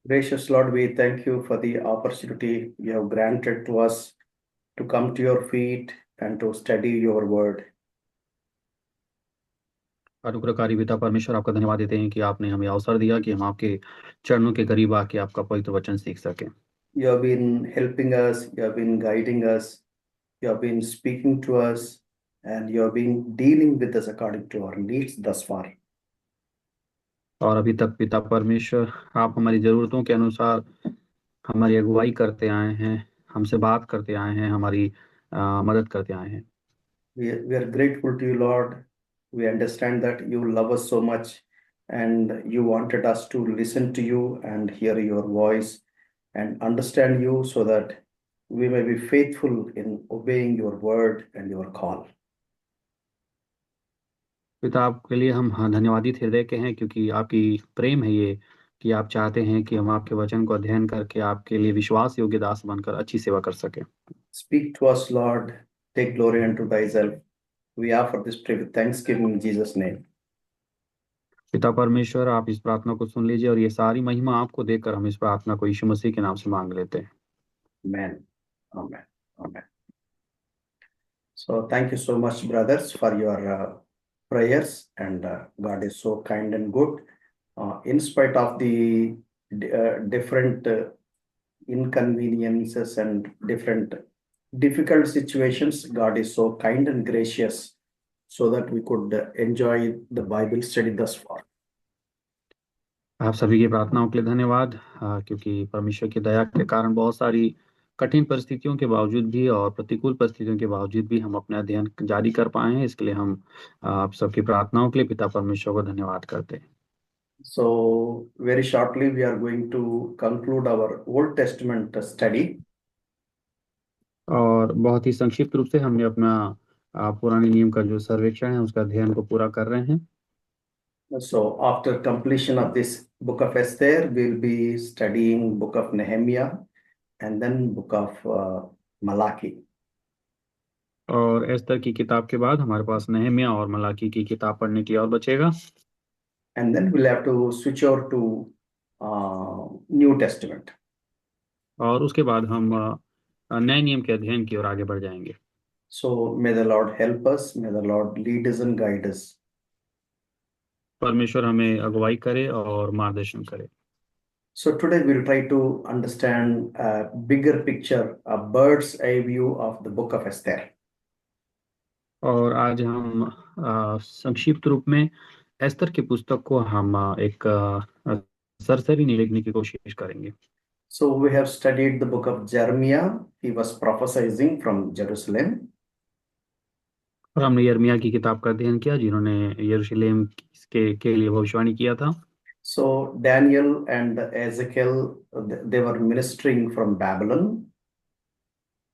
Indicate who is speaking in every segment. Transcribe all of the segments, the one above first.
Speaker 1: Gracious Lord, we thank you for the opportunity you have granted to us to come to your feet and to study your word.
Speaker 2: अनुग्रहकारी पिता परमेश्वर, आपका धन्यवाद देते हैं कि आपने हमें अवसर दिया कि हम आपके चरणों के करीब आके आपका पवित्र वचन सीख सकें।
Speaker 1: You have been helping us, you have been guiding us, you have been speaking to us, and you have been dealing with us according to our needs thus far.
Speaker 2: और अभी तक पिता परमेश्वर, आप हमारी ज़रूरतों के अनुसार हमारी अगुवाई करते आए हैं, हमसे बात करते आए हैं, हमारी मदद करते आए हैं।
Speaker 1: We are grateful to you, Lord. We understand that you love us so much and you wanted us to listen to you and hear your voice and understand you so that we may be faithful in obeying your word and your call.
Speaker 2: पिता, आपके लिए हम धन्यवादित हृदय के हैं, क्योंकि आपकी प्रेम है ये कि आप चाहते हैं कि हम आपके वचन को अध्ययन करके आपके लिए विश्वास योग्य दास बनकर अच्छी सेवा कर सकें।
Speaker 1: Speak to us, Lord. Take glory unto thyself. We offer this prayer with thanksgiving in Jesus' name.
Speaker 2: पिता परमेश्वर, आप इस प्रार्थना को सुन लीजिए और ये सारी महिमा आपको देकर हम इस प्रार्थना को यीशु मसीह के नाम से मांग लेते हैं।
Speaker 1: Amen. Amen. Amen. So thank you so much, brothers, for your prayers, and God is so kind and good. In spite of the different inconveniences and different difficult situations, God is so kind and gracious so that we could enjoy the Bible study thus far.
Speaker 2: आप सभी की प्रार्थनाओं के लिए धन्यवाद, क्योंकि परमेश्वर की दया के कारण बहुत सारी कठिन परिस्थितियों के बावजूद भी और प्रतिकूल परिस्थितियों के बावजूद भी हम अपना अध्ययन जारी कर पाए हैं। इसके लिए हम आप सबकी प्रार्थनाओं के लिए पिता परमेश्वर को धन्यवाद करते हैं।
Speaker 1: So very shortly we are going to conclude our Old Testament study.
Speaker 2: और बहुत ही संक्षिप्त रूप से हमने अपना पुराने नियम का जो सर्वेक्षण है उसका अध्ययन को पूरा कर रहे हैं।
Speaker 1: So after completion of this book of Esther, we'll be studying book of Nehemiah and then book of Malachi.
Speaker 2: और एस्तर की किताब के बाद हमारे पास नहम्याह और मलाकी की किताब पढ़ने के लिए और बचेगा।
Speaker 1: And then we'll have to switch over to New Testament.
Speaker 2: और उसके बाद हम नए नियम के अध्ययन की ओर आगे बढ़ जाएंगे।
Speaker 1: So may the Lord help us, may the Lord lead us and guide us.
Speaker 2: परमेश्वर हमें अगुवाई करे और मार्गदर्शन करे।
Speaker 1: So today we'll try to understand a bigger picture, a bird's eye view of the book of Esther.
Speaker 2: और आज हम संक्षिप्त रूप में एस्तर की पुस्तक को हम एक सरसरी निवेदने की कोशिश करेंगे।
Speaker 1: So we have studied the book of Jeremiah. He was prophesying from Jerusalem.
Speaker 2: और हमने यिर्मयाह की किताब का अध्ययन किया, जिन्होंने यरूशलेम के लिए भविष्यवाणी किया था।
Speaker 1: So Daniel and Ezekiel, they were ministering from Babylon.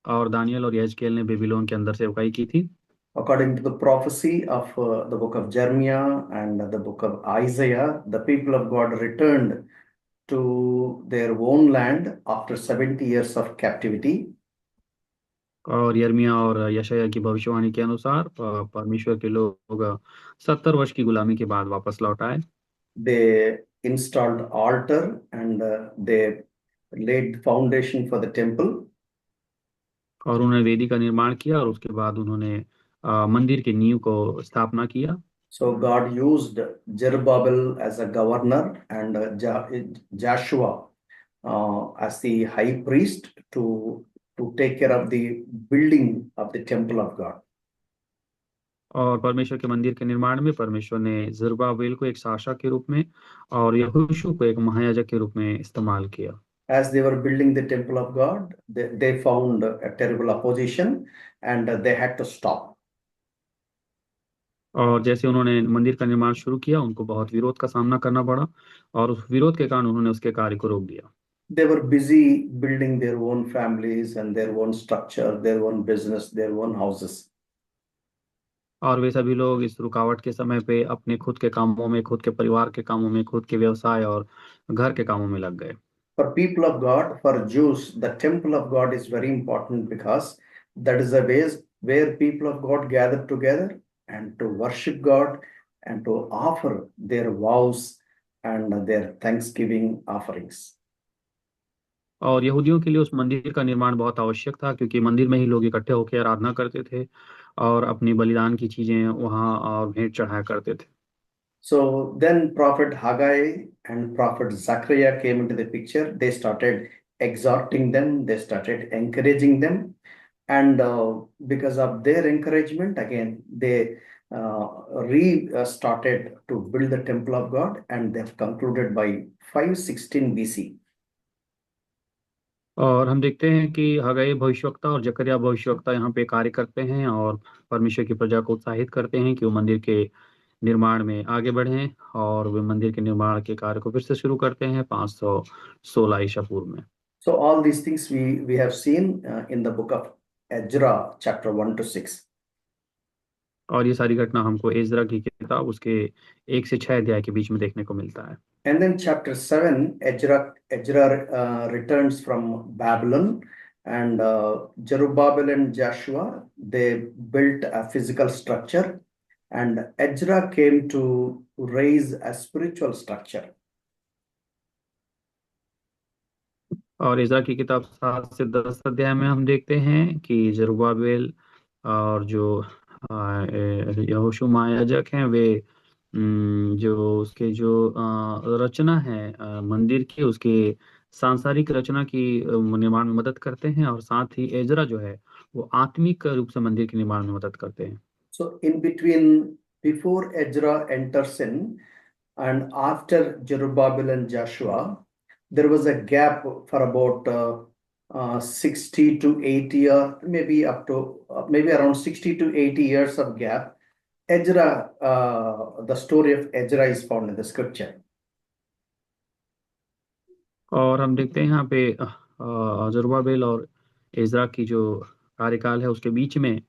Speaker 2: और दानियल और यहेजकेल ने बेबीलोन के अंदर सेवकाई की थी।
Speaker 1: According to the prophecy of the book of Jeremiah and the book of Isaiah, the people of God returned to their own land after 70 years of captivity.
Speaker 2: और यिर्मयाह और यशायाह की भविष्यवाणी के अनुसार परमेश्वर के लोग 70 वर्ष की गुलामी के बाद वापस लौट आए।
Speaker 1: They installed altar and they laid the foundation for the temple.
Speaker 2: और उन्होंने वेदी का निर्माण किया और उसके बाद उन्होंने मंदिर के नींव को स्थापना किया।
Speaker 1: So God used Zerubbabel as a governor and Joshua as the high priest to take care of the building of the temple of God.
Speaker 2: और परमेश्वर के मंदिर के निर्माण में परमेश्वर ने जरुब्बाबेल को एक शासक के रूप में और यहोशू को एक महायाजक के रूप में इस्तेमाल किया।
Speaker 1: As they were building the temple of God, they found a terrible opposition and they had to stop.
Speaker 2: और जैसे उन्होंने मंदिर का निर्माण शुरू किया, उनको बहुत विरोध का सामना करना पड़ा और उस विरोध के कारण उन्होंने उसके कार्य को रोक दिया।
Speaker 1: They were busy building their own families and their own structure, their own business, their own houses.
Speaker 2: और वे सभी लोग इस रुकावट के समय पे अपने खुद के कामों में, खुद के परिवार के कामों में, खुद के व्यवसाय और घर के कामों में लग गए।
Speaker 1: For people of God, for Jews, the temple of God is very important because that is the ways where people of God gather together and to worship God and to offer their vows and their thanksgiving offerings.
Speaker 2: और यहूदियों के लिए उस मंदिर का निर्माण बहुत आवश्यक था, क्योंकि मंदिर में ही लोग इकट्ठे होकर आराधना करते थे और अपनी बलिदान की चीजें वहाँ और भेंट चढ़ाया करते थे।
Speaker 1: So then Prophet Haggai and Prophet Zechariah came into the picture. They started exhorting them, they started encouraging them. And because of their encouragement, again, they started to build the temple of God, and they've concluded by 516 BC.
Speaker 2: और हम देखते हैं कि हगई भविष्यवक्ता और जकरिया भविष्यवक्ता यहाँ पे कार्य करते हैं और परमेश्वर की प्रजा को उत्साहित करते हैं कि वो मंदिर के निर्माण में आगे बढ़ें, और वे मंदिर के निर्माण के कार्य को फिर से शुरू करते हैं 516 ईसा पूर्व में।
Speaker 1: So all these things we have seen in the book of Ezra, chapter 1 to 6.
Speaker 2: और ये सारी घटना हमको एजरा की किताब उसके 1 से 6 अध्याय के बीच में देखने को मिलता है।
Speaker 1: And then chapter 7, Ezra returns from Babylon, and Zerubbabel and Joshua, they built a physical structure, and Ezra came to raise a spiritual structure.
Speaker 2: और इज़रा की किताब 7 से 10 अध्याय में हम देखते हैं कि जरुब्बाबेल और जो यहोशू याजक हैं, वे जो उसके जो रचना है मंदिर की, उसके सांसारिक रचना की निर्माण में मदद करते हैं, और साथ ही एजरा जो है वो आत्मिक रूप से मंदिर के निर्माण में मदद करते हैं।
Speaker 1: So in between, before Ezra enters in, and after Zerubbabel and Joshua, there was a gap for about 60 to 80, or maybe up to maybe around 60 to 80 years of gap. Ezra, the story of Ezra is found in the scripture.
Speaker 2: और हम देखते हैं यहाँ पे जरुब्बाबेल और Ezra की जो कार्यकाल है उसके बीच में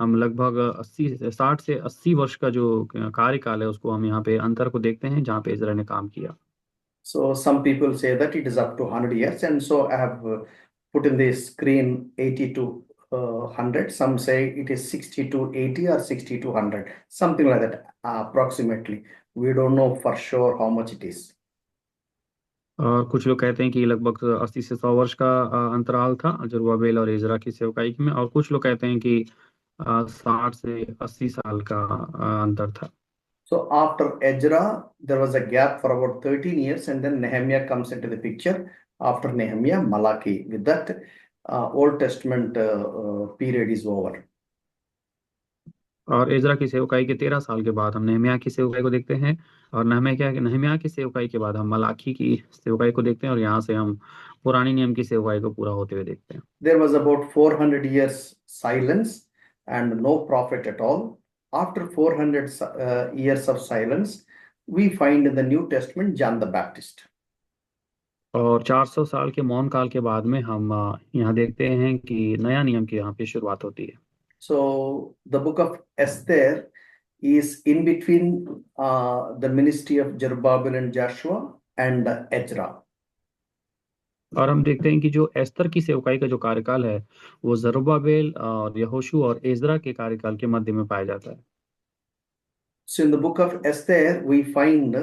Speaker 2: हम लगभग 60 से 80 वर्ष का जो कार्यकाल है उसको हम यहाँ पे अंतर को देखते हैं, जहाँ पे एजरा ने काम किया।
Speaker 1: So some people say that it is up to 100 years, and so I have put in the screen 80 to 100. Some say it is 60 to 80 or 60 to 100, something like that, approximately. We don't know for sure how much it is.
Speaker 2: और कुछ लोग कहते हैं कि लगभग 80 से 100 वर्ष का अंतराल था जरुब्बाबेल और एजरा की सेवकाई में, और कुछ लोग कहते हैं कि 60 से 80 साल का अंतर था।
Speaker 1: So after Ezra, there was a gap for about 13 years, and then Nehemiah comes into the picture. After Nehemiah, Malachi. With that, Old Testament period is over.
Speaker 2: और एजरा की सेवकाई के 13 साल के बाद हम नहम्याह की सेवकाई को देखते हैं, और नहम्याह की सेवकाई के बाद हम मलाकी की सेवकाई को देखते हैं, और यहाँ से हम पुरानी नियम की सेवकाई को पूरा होते हुए देखते हैं।
Speaker 1: There was about 400 years silence and no prophet at all. After 400 years of silence, we find in the New Testament John the Baptist.
Speaker 2: और 400 साल के मौन काल के बाद में हम यहाँ देखते हैं कि नया नियम की यहाँ पे शुरुआत होती है।
Speaker 1: So the book of Esther is in between the ministry of Zerubbabel and Joshua and Ezra.
Speaker 2: और हम देखते हैं कि जो एस्तर की सेवकाई का जो कार्यकाल है वो जरुब्बाबेल और यहोशू और एजरा के कार्यकाल के मध्य में पाया जाता है।
Speaker 1: So in the book of Esther, we find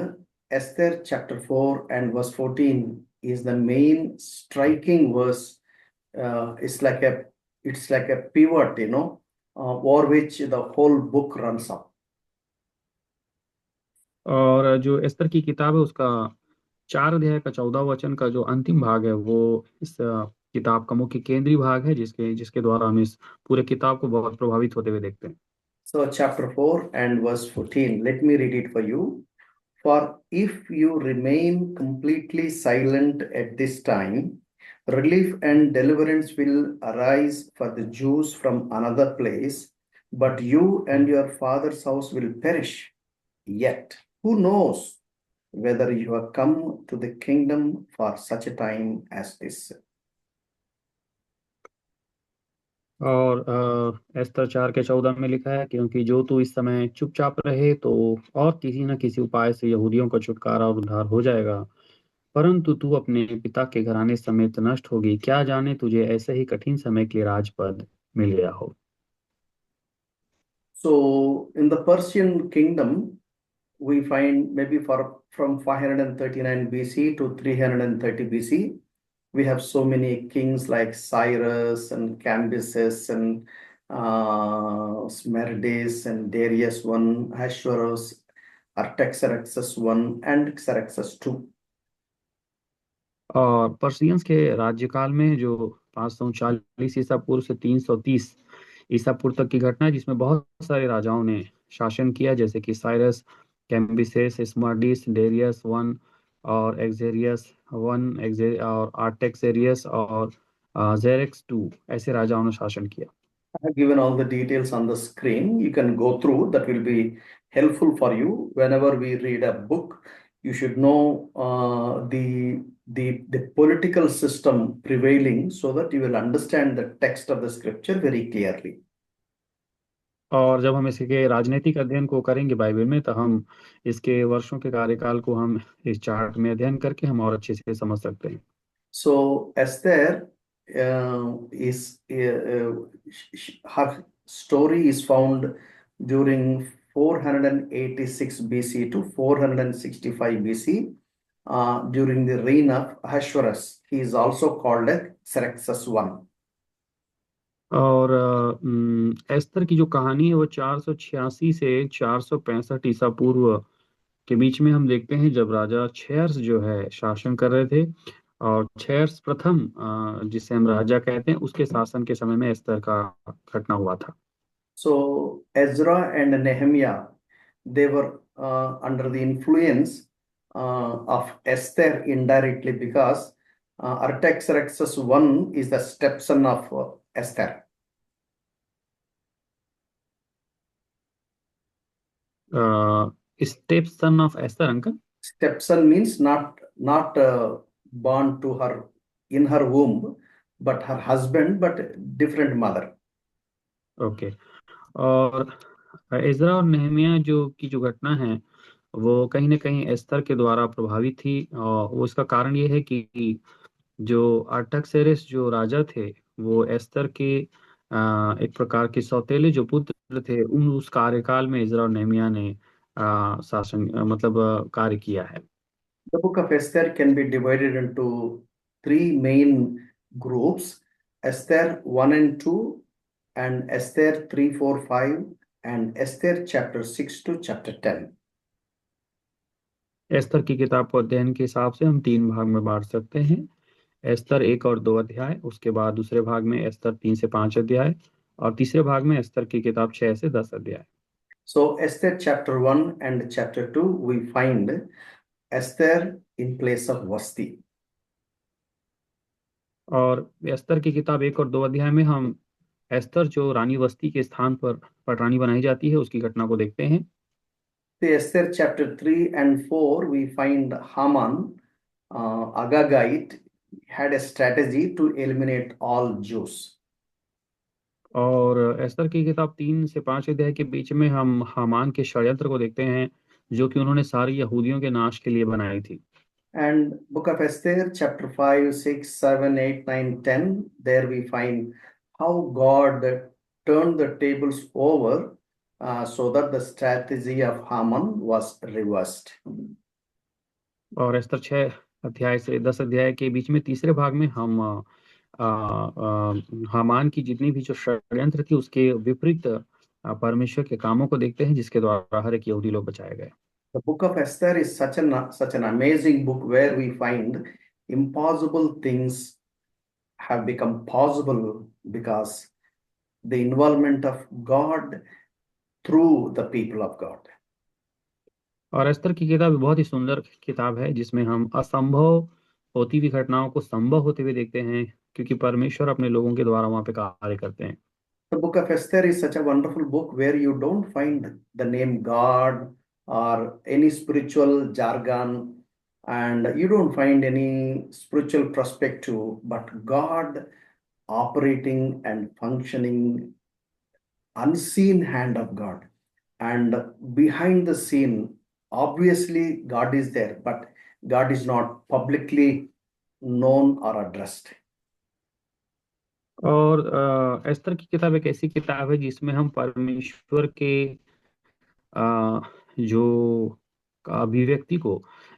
Speaker 1: Esther chapter 4 and verse 14 is the main striking verse. It's like a pivot, over which the whole book runs up.
Speaker 2: और जो एस्तर की किताब है उसका 4 अध्याय का 14 वचन का जो अंतिम भाग है वो इस किताब का मुख्य केंद्रीय भाग है, जिसके जिसके द्वारा हम इस पूरे किताब को बहुत प्रभावित होते हुए देखते हैं।
Speaker 1: So chapter 4 and verse 14, let me read it for you. For if you remain completely silent at this time, relief and deliverance will arise for the Jews from another place, but you and your father's house will perish. Yet, who knows whether you have come to the kingdom for such a time as this?
Speaker 2: और एस्तर 4 के 14 में लिखा है, क्योंकि जो तू इस समय चुपचाप रहे तो और किसी न किसी उपाय से यहूदियों का छुटकारा और उद्धार हो जाएगा, परंतु तू अपने पिता के घराने समेत नष्ट होगी। क्या जाने तुझे ऐसे ही कठिन समय के लिए राजपद मिल गया हो।
Speaker 1: So, in the Persian kingdom, we find maybe from 539 BC to 330 BC, We have so many kings like Cyrus and Cambyses and Smerdes and Darius I, Ahasuerus, Artaxerxes I, and Xerxes II.
Speaker 2: और पर्सियंस के राज्यकाल में जो 539 ईसा पूर्व से 330 ईसा पूर्व तक की घटना है, जिसमें बहुत सारे राजाओं ने शासन किया, जैसे कि साइरस, कैम्बिसेस, स्मार्डिस, डेरियस वन और एक्सेरियस वन, और आर्टेक्सेरियस और जेरेक्स टू, ऐसे राजाओं ने शासन किया।
Speaker 1: I have given all the details on the screen. You can go through. That will be helpful for you. Whenever we read a book, you should know the political system prevailing so that you will understand the text of the scripture very clearly.
Speaker 2: और जब हम इसके राजनीतिक अध्ययन को करेंगे Bible में, तो हम इसके वर्षों के कार्यकाल को हम इस चार्ट में अध्ययन करके हम और अच्छे से समझ सकते हैं।
Speaker 1: So Esther is her story is found during 486 BC to 465 BC during the reign of Ahasuerus. He is also called as Xerxes I.
Speaker 2: और एस्तर की जो कहानी है वो 486 से 465 ईसा पूर्व के बीच में हम देखते हैं, जब राजा छेर्स जो है शासन कर रहे थे। और छेर्स प्रथम, जिसे हम राजा कहते हैं, उसके शासन के समय में एस्तर का घटना हुआ था।
Speaker 1: So Ezra and Nehemiah, they were under the influence of Esther indirectly because Artaxerxes I is the stepson of Esther.
Speaker 2: Step son of Esther, uncle?
Speaker 1: Stepson means not born to her in her womb, but her husband, but different mother.
Speaker 2: Okay. और इज़रा और Nehemiah जो घटना है, वो कहीं ना कहीं एस्तर के द्वारा प्रभावित थी। और वो इसका कारण ये है कि जो आर्टक्सेरेस जो राजा थे, वो एस्तर के एक प्रकार के सौतेले जो पुत्र थे, उस कार्यकाल में इज़रा और नेहमिया ने शासन मतलब कार्य किया है।
Speaker 1: The book of Esther can be divided into three main groups: Esther 1 and 2, and Esther 3, 4, 5, and Esther chapter 6 to chapter 10.
Speaker 2: Esther की किताब को अध्ययन के हिसाब से हम 3 भाग में बांट सकते हैं। एस्तर 1 और 2 अध्याय, उसके बाद दूसरे भाग में एस्तर 3 से 5 अध्याय, और तीसरे भाग में एस्तर की किताब 6 से 10 अध्याय।
Speaker 1: So, Esther chapter 1 and chapter 2, we find Esther in place of Vasti.
Speaker 2: और एस्तर की किताब 1 और 2 अध्याय में हम एस्तर जो रानी वस्ती के स्थान पर पटरानी बनाई जाती है, उसकी घटना को देखते हैं।
Speaker 1: The Esther chapter 3 and 4, we find Haman, Agagite, had a strategy to eliminate all Jews.
Speaker 2: और एस्तर की किताब 3 से 5 अध्याय के बीच में हम हामान के षड्यंत्र को देखते हैं, जो कि उन्होंने सारी यहूदियों के नाश के लिए बनाई थी।
Speaker 1: And book of Esther, chapter 5, 6, 7, 8, 9, 10, there we find how God turned the tables over so that the strategy of Haman was reversed.
Speaker 2: और एस्तर 6 अध्याय से 10 अध्याय के बीच में तीसरे भाग में हम हामान की जितनी भी जो षड्यंत्र थी, उसके विपरीत परमेश्वर के कामों को देखते हैं, जिसके द्वारा हर एक यहूदी लोग बचाए गए।
Speaker 1: The book of Esther is such an amazing book where we find impossible things have become possible because the involvement of God through the people of God.
Speaker 2: और एस्तर की किताब बहुत ही सुंदर किताब है, जिसमें हम असंभव होती हुई घटनाओं को संभव होते हुए देखते हैं, क्योंकि परमेश्वर अपने लोगों के द्वारा वहां पे कार्य करते हैं।
Speaker 1: The book of Esther is such a wonderful book where you don't find the name God or any spiritual jargon, and you don't find any spiritual perspective, but God operating and functioning, unseen hand of God. And behind the scene, obviously, God is there, but God is not publicly known or addressed.
Speaker 2: और एस्तर की किताब एक ऐसी किताब है जिसमें हम परमेश्वर के जो अभिव्यक्ति को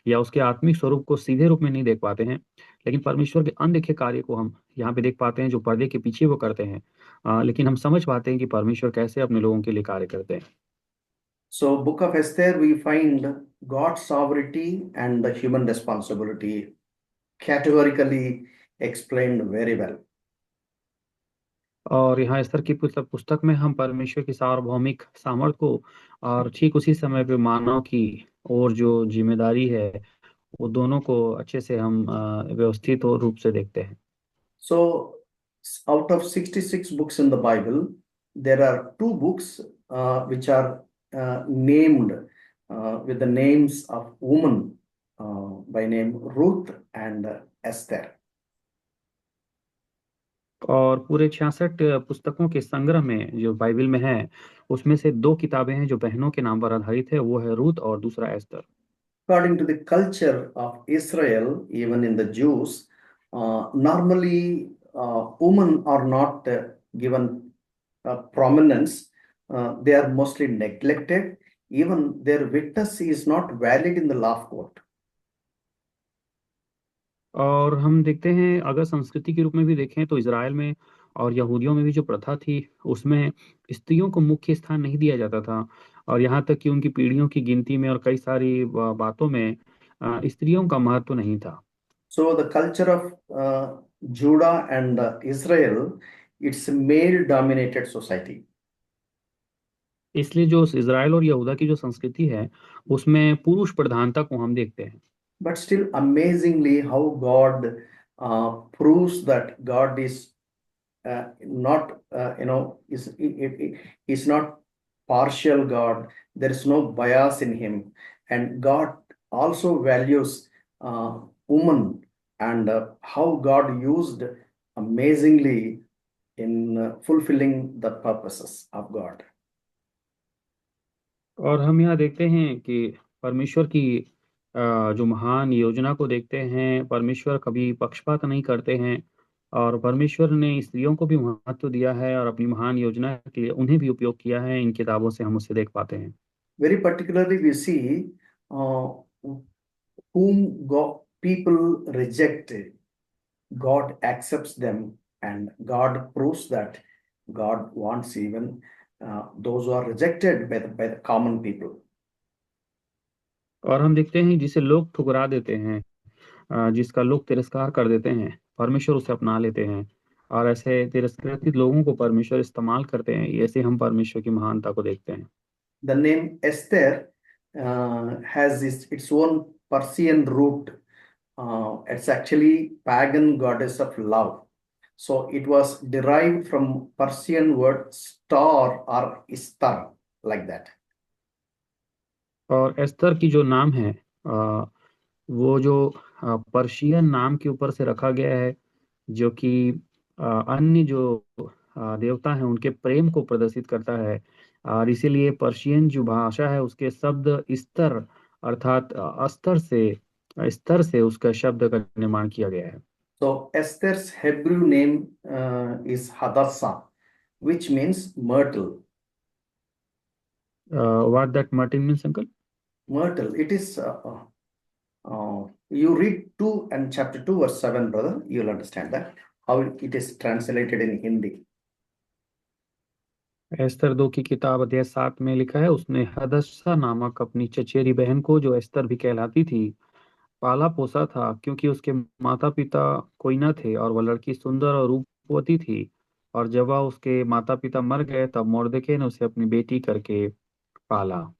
Speaker 2: या उसके आत्मिक स्वरूप को सीधे रूप में नहीं देख पाते हैं, लेकिन परमेश्वर के अनदेखे कार्य को हम यहाँ पे देख पाते हैं जो पर्दे के पीछे वो करते हैं। लेकिन हम समझ पाते हैं कि परमेश्वर कैसे अपने लोगों के लिए कार्य करते हैं।
Speaker 1: So, Book of Esther, we find God's sovereignty and the human responsibility categorically explained very well.
Speaker 2: और यहाँ स्तर की पुस्तक में हम परमेश्वर की सार्वभौमिक सामर्थ को और ठीक उसी समय पे मानव की और जो जिम्मेदारी है वो दोनों को अच्छे से हम व्यवस्थित और रूप से देखते हैं।
Speaker 1: So, out of 66 books in the Bible, there are two books which are named with the names of women by name Ruth and Esther.
Speaker 2: और पूरे 66 पुस्तकों के संग्रह में जो बाइबल में है उसमें से दो किताबें हैं जो बहनों के नाम पर आधारित है, वो है रूथ और दूसरा Esther.
Speaker 1: According to the culture of Israel, even in the Jews, normally women are not given prominence. They are mostly neglected. Even their witness is not valid in the law of court.
Speaker 2: और हम देखते हैं अगर संस्कृति के रूप में भी देखें तो इज़राइल में और यहूदियों में भी जो प्रथा थी उसमें स्त्रियों को मुख्य स्थान नहीं दिया जाता था, और यहाँ तक कि उनकी पीढ़ियों की गिनती में और कई सारी बातों में स्त्रियों का महत्व नहीं था।
Speaker 1: So the culture of Judah and Israel, it's a male-dominated society.
Speaker 2: इसलिए जो इज़राइल और यहूदा की जो संस्कृति है उसमें पुरुष प्रधानता को हम देखते हैं।
Speaker 1: But still, amazingly, how God proves that God is not, is not partial God. There is no bias in Him, and God also values woman, and how God used amazingly in fulfilling the purposes of God.
Speaker 2: और हम यहाँ देखते हैं कि परमेश्वर की जो महान योजना को देखते हैं, परमेश्वर कभी पक्षपात नहीं करते हैं, और परमेश्वर ने स्त्रियों को भी महत्व दिया है और अपनी महान योजना के लिए उन्हें भी उपयोग किया है। इन किताबों से हम उसे देख पाते हैं।
Speaker 1: Very particularly, we see whom people reject, God accepts them, and God proves that God wants even those who are rejected by the common people.
Speaker 2: और हम देखते हैं जिसे लोग ठुकरा देते हैं, जिसका लोग तिरस्कार कर देते हैं, परमेश्वर उसे अपना लेते हैं, और ऐसे तिरस्कृत लोगों को परमेश्वर इस्तेमाल करते हैं। ऐसे हम परमेश्वर की महानता को देखते हैं।
Speaker 1: The name Esther has its own Persian root. It's actually pagan goddess of love. So it was derived from Persian word star or istar, like that.
Speaker 2: और एस्तर की जो नाम है वो जो पर्शियन नाम के ऊपर से रखा गया है, जो कि अन्य जो देवता हैं उनके प्रेम को प्रदर्शित करता है, और इसीलिए पर्शियन जो भाषा है उसके शब्द स्तर अर्थात स्तर से उसका शब्द का निर्माण किया गया है।
Speaker 1: So Esther's Hebrew name is Hadassah, which means myrtle.
Speaker 2: What that Martin means uncle?
Speaker 1: Myrtle. It is. You read 2 and chapter 2 verse 7, brother. You'll understand that how it is translated in Hindi.
Speaker 2: Esther 2 की किताब अध्याय 7 में लिखा है, उसने हदस्सा नामक अपनी चचेरी बहन को, जो एस्तर भी कहलाती थी, पाला पोसा था, क्योंकि उसके माता पिता कोई न थे और वह लड़की सुंदर और रूपवती थी। और जब वह उसके माता पिता मर गए तब मोर्देकै ने उसे अपनी बेटी करके पाला।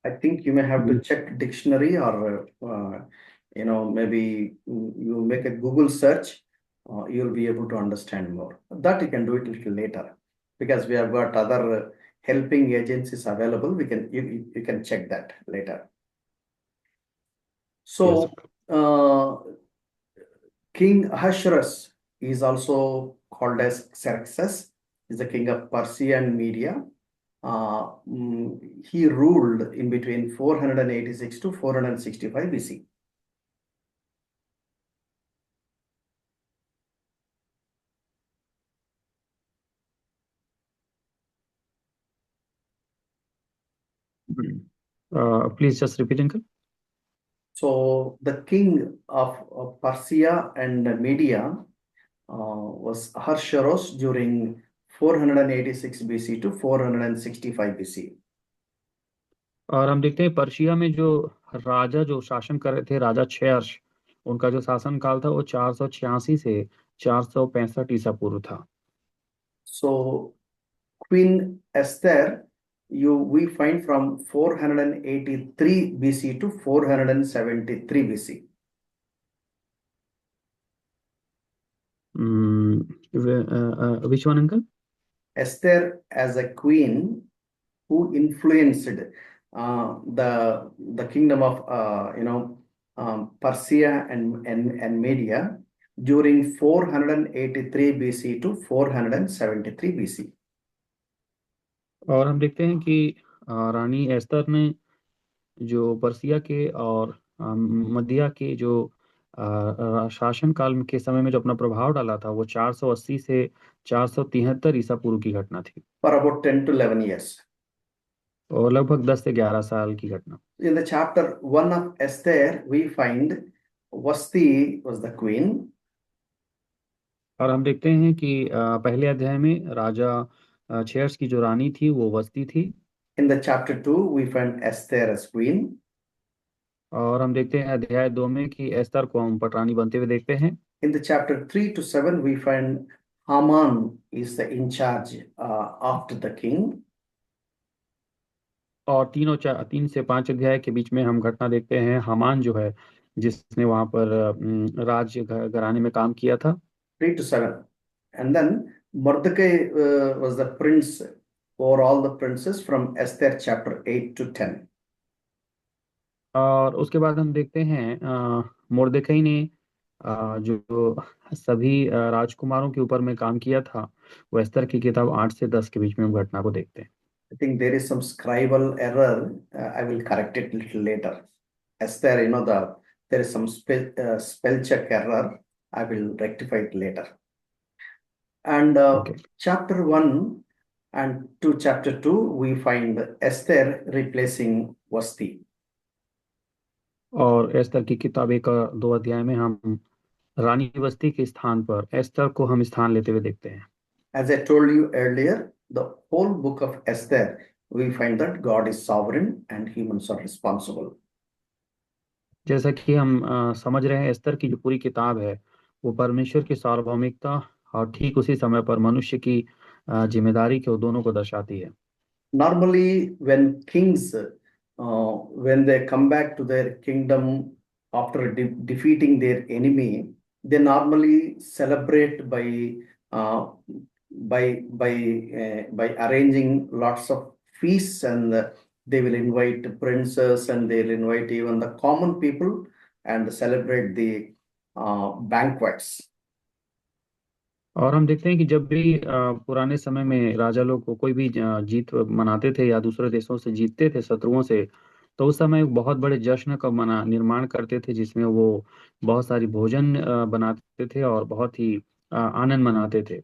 Speaker 1: I think you may have to check dictionary, or maybe you make a Google search. You'll be able to understand more. That you can do it a little later, because we have got other helping agencies available. You can check that later.
Speaker 2: Yes.
Speaker 1: So King Ahasuerus is also called as Xerxes. He's the king of Persia and Media. He ruled in between 486 to 465 BC.
Speaker 2: Please just repeat uncle.
Speaker 1: So the king of Persia and Media was Ahasuerus during 486 BC to 465 BC.
Speaker 2: और हम देखते हैं Persia में जो राजा जो शासन कर रहे थे, राजा क्षयर्ष, उनका जो शासन काल था वो 486 से 465 ईसा पूर्व था।
Speaker 1: So Queen Esther, we find from 483 BC to 473 BC.
Speaker 2: Which one uncle?
Speaker 1: Esther as a queen who influenced the kingdom of Persia and Media during 483 BC to 473 BC.
Speaker 2: और हम देखते हैं कि रानी एस्तर ने जो पर्सिया के और मदिया के जो शासन काल के समय में जो अपना प्रभाव डाला था वो 480 से 473 ईसा पूर्व की घटना थी,
Speaker 1: For about 10 to 11 years.
Speaker 2: और लगभग 10 से 11 साल की घटना।
Speaker 1: In the chapter 1 of Esther, we find Vasti was the queen.
Speaker 2: और हम देखते हैं कि पहले अध्याय में राजा क्षयर्ष की जो रानी थी वो वस्ती थी।
Speaker 1: In the chapter 2, we find Esther as queen.
Speaker 2: और हम देखते हैं अध्याय 2 में कि एस्तर को हम पटरानी बनते हुए देखते हैं।
Speaker 1: In the chapter 3 to 7, we find Haman is the in charge after the king.
Speaker 2: और 3 से 5 अध्याय के बीच में हम घटना देखते हैं हामान जो है, जिसने वहां पर राज घराने में काम किया था।
Speaker 1: 3 to 7. And then Mordecai was the prince over all the princes from Esther chapter 8 to 10.
Speaker 2: और उसके बाद हम देखते हैं मोर्देकई ने जो सभी राजकुमारों के ऊपर में काम किया था, वो एस्तर की किताब 8 से 10 के बीच में हम घटना को देखते हैं।
Speaker 1: I think there is some scribal error. I will correct it a little later. Esther, there is some spell check error. I will rectify it later. And
Speaker 2: Okay.
Speaker 1: chapter 1 and to chapter 2, we find Esther replacing Vasti.
Speaker 2: और एस्तर की किताब 1 और 2 अध्याय में हम रानी वस्ती के स्थान पर एस्तर को हम स्थान लेते हुए देखते हैं।
Speaker 1: As I told you earlier, the whole book of Esther, we find that God is sovereign and humans are responsible.
Speaker 2: जैसा कि हम समझ रहे हैं, एस्तर की जो पूरी किताब है वो परमेश्वर की सार्वभौमिकता और ठीक उसी समय पर मनुष्य की जिम्मेदारी के दोनों को दर्शाती है।
Speaker 1: Normally, when kings, when they come back to their kingdom after defeating their enemy, they normally celebrate by arranging lots of feasts, and they will invite princes and they'll invite even the common people and celebrate the banquets.
Speaker 2: और हम देखते हैं कि जब भी पुराने समय में राजा लोग को कोई भी जीत मनाते थे या दूसरे देशों से जीतते थे शत्रुओं से, तो उस समय एक बहुत बड़े जश्न का निर्माण करते थे, जिसमें वो बहुत सारी भोजन बनाते थे और बहुत ही आनंद मनाते थे।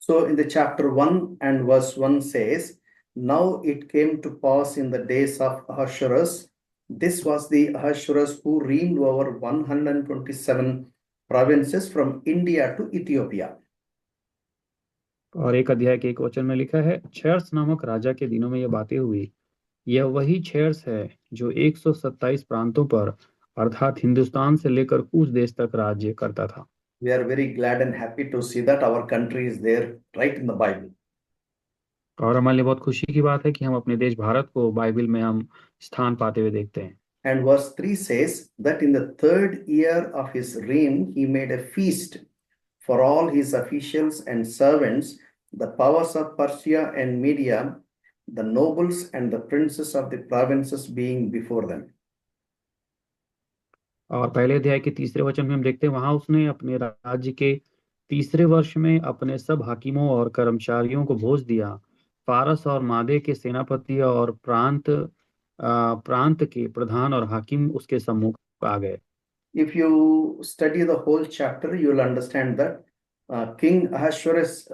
Speaker 1: So in the chapter 1 and verse 1 says, now it came to pass in the days of Ahasuerus. This was the Ahasuerus who reigned over 127 provinces from India to Ethiopia.
Speaker 2: और 1 अध्याय के 1 वचन में लिखा है, क्षयर्ष नामक राजा के दिनों में यह बातें हुई। यह वही क्षयर्ष है जो 127 प्रांतों पर अर्थात हिंदुस्तान से लेकर कूच देश तक राज्य करता था।
Speaker 1: We are very glad and happy to see that our country is there right in the Bible.
Speaker 2: और हमारे लिए बहुत खुशी की बात है कि हम अपने देश भारत को बाइबल में हम स्थान पाते हुए देखते हैं।
Speaker 1: And verse 3 says that in the 3rd year of his reign, he made a feast for all his officials and servants, the powers of Persia and Media, the nobles and the princes of the provinces being before them.
Speaker 2: और पहले अध्याय के 3रे वचन में हम देखते हैं, वहां उसने अपने राज्य के 3रे वर्ष में अपने सब हाकिमों और कर्मचारियों को भोज दिया। फारस और मादे के सेनापति और प्रांत के प्रधान और हाकिम उसके सम्मुख आ गए।
Speaker 1: If you study the whole chapter, you will understand that King Ahasuerus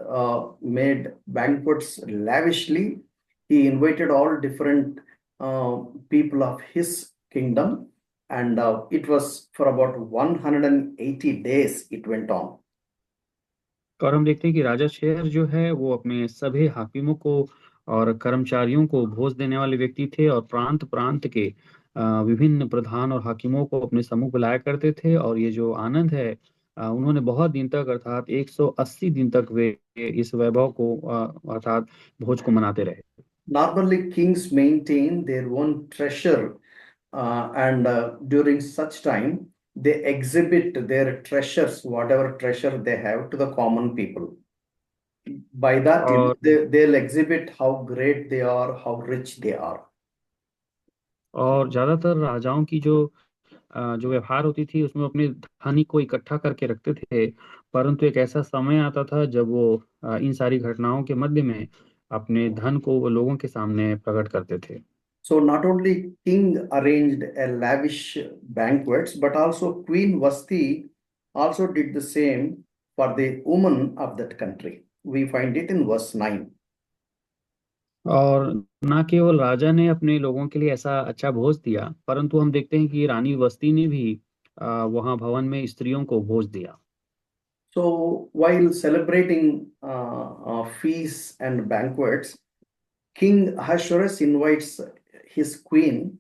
Speaker 1: made banquets lavishly. He invited all different people of his kingdom, and it was for about 180 days it went on.
Speaker 2: और हम देखते हैं कि राजा शेर जो है वो अपने सभी हाकिमों को और कर्मचारियों को भोज देने वाले व्यक्ति थे, और प्रांत प्रांत के विभिन्न प्रधान और हाकिमों को अपने सम्मुख बुलाया करते थे। और ये जो आनंद है, उन्होंने बहुत दिन तक अर्थात 180 दिन तक वे इस वैभव को अर्थात भोज को मनाते रहे।
Speaker 1: Normally, kings maintain their own treasure, and during such time, they exhibit their treasures, whatever treasure they have, to the common people. By that,
Speaker 2: और
Speaker 1: they'll exhibit how great they are, how rich they are.
Speaker 2: और ज्यादातर राजाओं की जो व्यवहार होती थी उसमें अपने धन को इकट्ठा करके रखते थे, परंतु एक ऐसा समय आता था जब वो इन सारी घटनाओं के मध्य में अपने धन को वो लोगों के सामने प्रकट करते थे।
Speaker 1: So not only king arranged a lavish banquets, but also Queen Vasti also did the same for the women of that country. We find it in verse 9.
Speaker 2: और न केवल राजा ने अपने लोगों के लिए ऐसा अच्छा भोज दिया, परंतु हम देखते हैं कि रानी वस्ती ने भी वहां भवन में स्त्रियों को भोज दिया।
Speaker 1: So while celebrating feasts and banquets, King Ahasuerus invites his queen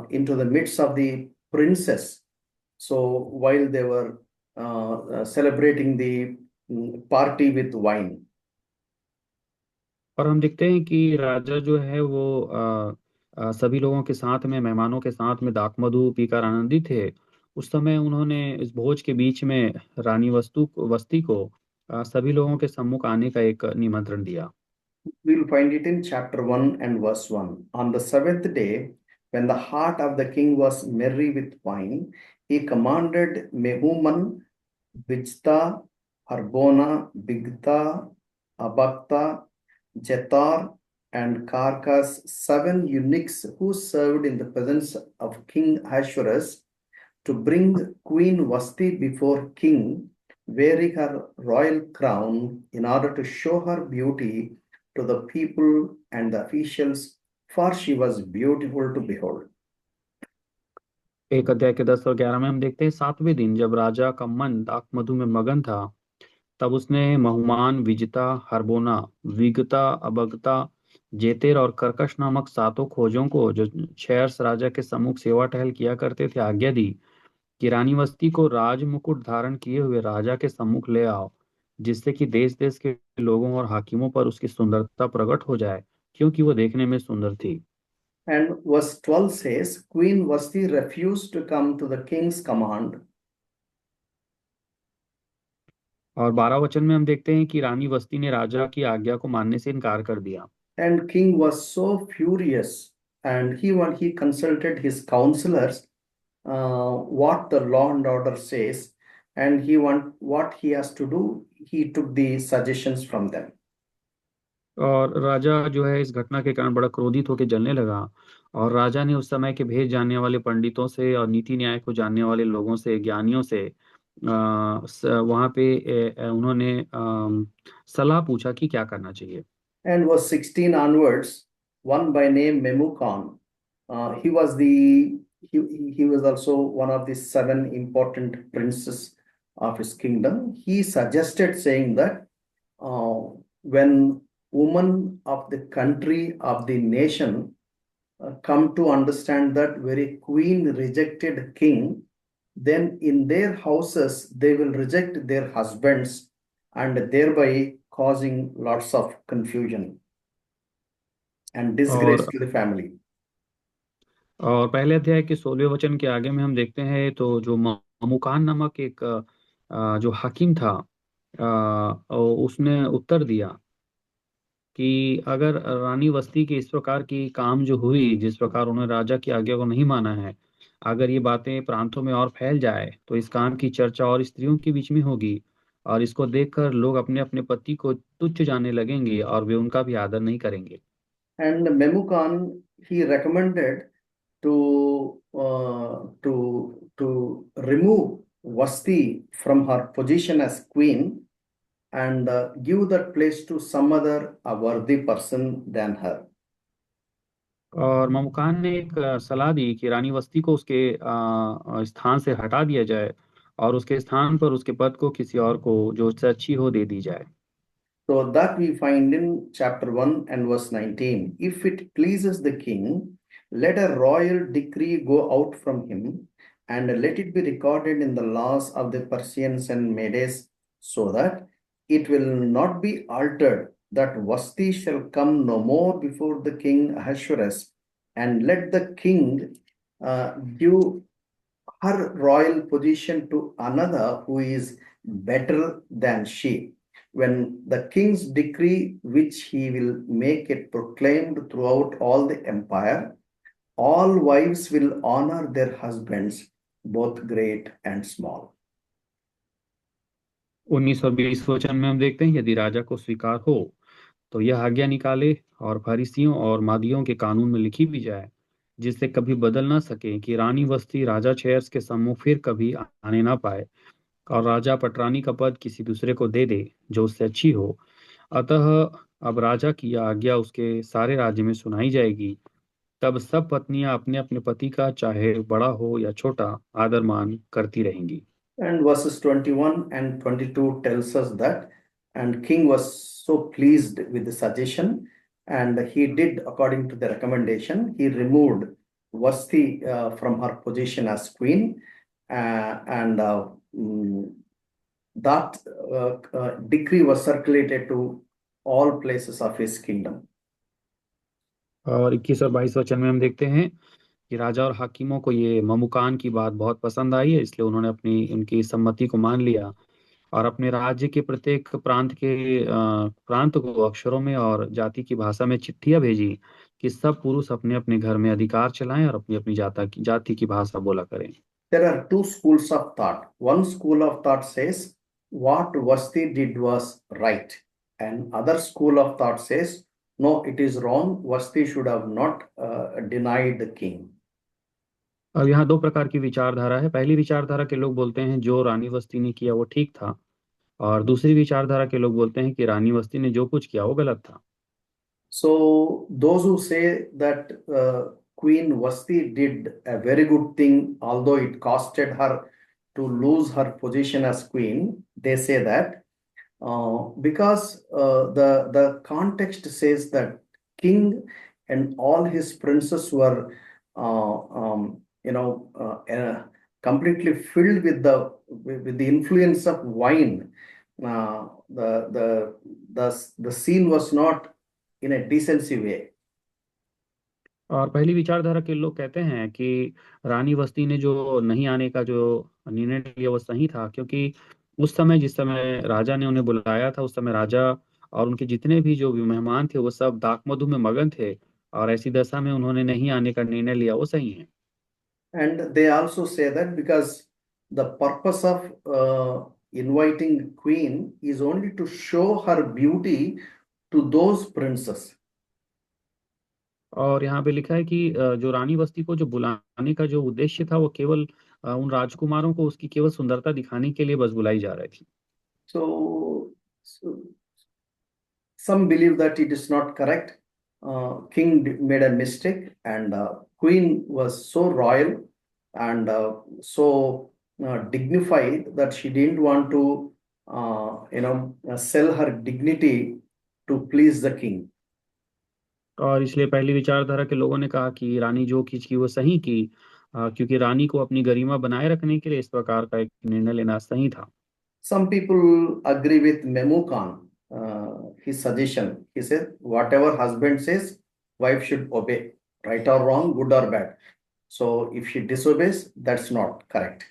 Speaker 1: into the midst of the princes. So while they were celebrating the party with wine.
Speaker 2: और हम देखते हैं कि राजा जो है वो सभी लोगों के साथ में, मेहमानों के साथ में दाख मधु पीकर आनंदित थे। उस समय उन्होंने इस भोज के बीच में रानी वस्ती को सभी लोगों के सम्मुख आने का एक निमंत्रण दिया।
Speaker 1: We'll find it in chapter 1 and verse 1. On the seventh day, when the heart of the king was merry with wine, he commanded Mehuman, Bijta, Harbona, Bigtha, Abagtha, Jethar, and Karkas, 7 eunuchs who served in the presence of King Ahasuerus, to bring Queen Vasti before king, wearing her royal crown, in order to show her beauty to the people and the officials, for she was beautiful to behold.
Speaker 2: एक अध्याय के 10 और 11 में हम देखते हैं, 7वें दिन जब राजा का मन दाख मधु में मगन था, तब उसने महुमान, विजिता, हरबोना, विगता, अबगता, जेतेर और कर्कश नामक 7 खोजों को, जो शेर्स राजा के सम्मुख सेवा टहल किया करते थे, आज्ञा दी कि रानी वस्ती को राज मुकुट धारण किए हुए राजा के सम्मुख ले आओ, जिससे कि देश देश के लोगों और हाकिमों पर उसकी सुंदरता प्रकट हो जाए, क्योंकि वो देखने में सुंदर थी।
Speaker 1: And verse 12 says, Queen Vasti refused to come to the king's command.
Speaker 2: और 12 वचन में हम देखते हैं कि रानी वस्ती ने राजा की आज्ञा को मानने से इनकार कर दिया।
Speaker 1: And king was so furious, and he consulted his counselors, what the law and order says, and what he has to do. He took the suggestions from them.
Speaker 2: और राजा जो है इस घटना के कारण बड़ा क्रोधित होकर जलने लगा, और राजा ने उस समय के भेद जानने वाले पंडितों से और नीति न्याय को जानने वाले लोगों से, ज्ञानियों से वहां पे उन्होंने सलाह पूछा कि क्या करना चाहिए।
Speaker 1: And verse 16 onwards, one by name Memucan, he was the he was also one of the 7 important princes of his kingdom. He suggested, saying that when women of the country, of the nation, come to understand that very queen rejected king, then in their houses they will reject their husbands, and thereby causing lots of confusion and disgrace
Speaker 2: और
Speaker 1: to the family.
Speaker 2: और पहले अध्याय के 16वें वचन के आगे में हम देखते हैं, तो जो ममुकान नामक एक जो हाकिम था, उसने उत्तर दिया कि अगर रानी वस्ती की इस प्रकार की काम जो हुई, जिस प्रकार उन्होंने राजा की आज्ञा को नहीं माना है, अगर ये बातें प्रांतों में और फैल जाए तो इस काम की चर्चा और स्त्रियों के बीच में होगी, और इसको देखकर लोग अपने अपने पति को तुच्छ जानने लगेंगे और वे उनका भी आदर नहीं करेंगे।
Speaker 1: And Memucan, he recommended to remove Vasti from her position as queen, and give that place to some other a worthy person than her.
Speaker 2: और ममुकान ने एक सलाह दी कि रानी वस्ती को उसके स्थान से हटा दिया जाए और उसके स्थान पर उसके पद को किसी और को जो उससे अच्छी हो दे दी जाए।
Speaker 1: So that we find in chapter 1 and verse 19. If it pleases the king, let a royal decree go out from him, and let it be recorded in the laws of the Persians and Medes, so that it will not be altered, that Vasti shall come no more before the king Ahasuerus, and let the king give her royal position to another who is better than she. When the king's decree, which he will make it proclaimed throughout all the empire, all wives will honor their husbands, both great and small.
Speaker 2: 19 और 20 वचन में हम देखते हैं, यदि राजा को स्वीकार हो तो यह आज्ञा निकाले और फरीसियों और मादियों के कानून में लिखी भी जाए, जिससे कभी बदल ना सके, कि रानी वस्ती राजा चेयर्स के सम्मुख फिर कभी आने ना पाए, और राजा पटरानी का पद किसी दूसरे को दे दे जो उससे अच्छी हो। अतः अब राजा की यह आज्ञा उसके सारे राज्य में सुनाई जाएगी। तब सब पत्नियां अपने अपने पति का, चाहे बड़ा हो या छोटा, आदर मान करती रहेंगी।
Speaker 1: And verses 21 and 22 tells us that, and king was so pleased with the suggestion, and he did according to the recommendation. He removed Vasti from her position as queen, and that decree was circulated to all places of his kingdom.
Speaker 2: और 21 और 22 वचन में हम देखते हैं कि राजा और हाकिमों को ये ममुकान की बात बहुत पसंद आई है, इसलिए उन्होंने अपनी उनकी सम्मति को मान लिया और अपने राज्य के प्रत्येक प्रांत को अक्षरों में और जाति की भाषा में चिट्ठियां भेजी कि सब पुरुष अपने अपने घर में अधिकार चलाएं और अपनी अपनी जाति की भाषा बोला करें।
Speaker 1: There are two schools of thought. One school of thought says what Vasti did was right, and other school of thought says no, it is wrong. Vasti should have not denied the king.
Speaker 2: अब यहाँ दो प्रकार की विचारधारा है। पहली विचारधारा के लोग बोलते हैं जो रानी वस्ती ने किया वो ठीक था, और दूसरी विचारधारा के लोग बोलते हैं कि रानी वस्ती ने जो कुछ किया वो गलत था।
Speaker 1: So those who say that Queen Vasti did a very good thing, although it costed her to lose her position as queen, they say that because the context says that king and all his princes were uh, um, completely filled with the influence of wine. The scene was not in a decency way.
Speaker 2: और पहली विचारधारा के लोग कहते हैं कि रानी वस्ती ने जो नहीं आने का जो निर्णय लिया वो सही था, क्योंकि उस समय जिस समय राजा ने उन्हें बुलाया था, उस समय राजा और उनके जितने भी जो भी मेहमान थे वो सब दाक मधु में मगन थे, और ऐसी दशा में उन्होंने नहीं आने का निर्णय लिया वो सही है।
Speaker 1: And they also say that because the purpose of inviting queen is only to show her beauty to those princes.
Speaker 2: और यहाँ पे लिखा है कि जो रानी वस्ती को जो बुलाने का जो उद्देश्य था वो केवल उन राजकुमारों को उसकी केवल सुंदरता दिखाने के लिए बस बुलाई जा रही थी।
Speaker 1: So some believe that it is not correct. King made a mistake, and queen was so royal and so dignified that she didn't want to, sell her dignity to please the king.
Speaker 2: और इसलिए पहली विचारधारा के लोगों ने कहा कि रानी जो चीज की वो सही की, क्योंकि रानी को अपनी गरिमा बनाए रखने के लिए इस प्रकार का एक निर्णय लेना सही था।
Speaker 1: Some people agree with Memucan, his suggestion. He said, whatever husband says, wife should obey, right or wrong, good or bad. So if she disobeys, that's not correct.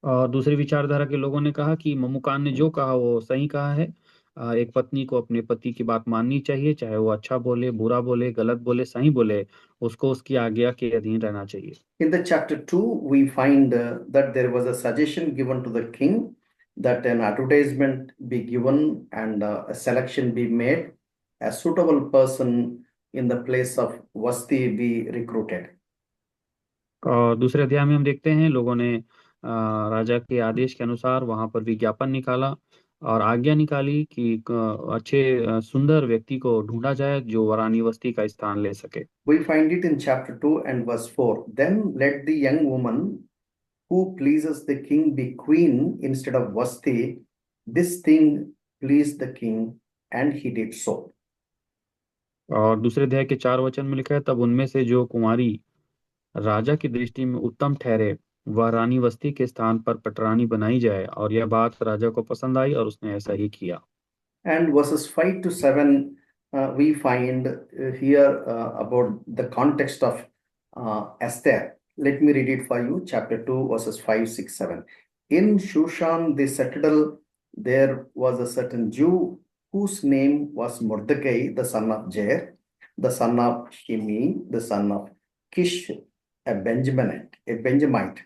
Speaker 2: और दूसरी विचारधारा के लोगों ने कहा कि ममुकान ने जो कहा वो सही कहा है। एक पत्नी को अपने पति की बात माननी चाहिए, चाहे वो अच्छा बोले, बुरा बोले, गलत बोले, सही बोले, उसको उसकी आज्ञा के अधीन रहना चाहिए।
Speaker 1: In the chapter 2, we find that there was a suggestion given to the king that an advertisement be given and a selection be made, a suitable person in the place of Vasti be recruited.
Speaker 2: और दूसरे अध्याय में हम देखते हैं लोगों ने राजा के आदेश के अनुसार वहां पर विज्ञापन निकाला और आज्ञा निकाली कि अच्छे सुंदर व्यक्ति को ढूंढा जाए जो वारानी वस्ती का स्थान ले सके।
Speaker 1: We find it in chapter 2 and verse 4. Then let the young woman who pleases the king be queen instead of Vasti. This thing pleased the king, and he did so.
Speaker 2: और दूसरे अध्याय के 4 वचन में लिखा है, तब उनमें से जो कुंवारी राजा की दृष्टि में उत्तम ठहरे वह रानी वस्ती के स्थान पर पटरानी बनाई जाए, और यह बात राजा को पसंद आई और उसने ऐसा ही किया।
Speaker 1: And verses 5 to 7, we find here about the context of Esther. Let me read it for you. Chapter 2, verses 5, 6, 7. In Shushan, the citadel, there was a certain Jew whose name was Mordecai, the son of Jair, the son of Shimi, the son of Kish, a Benjamite.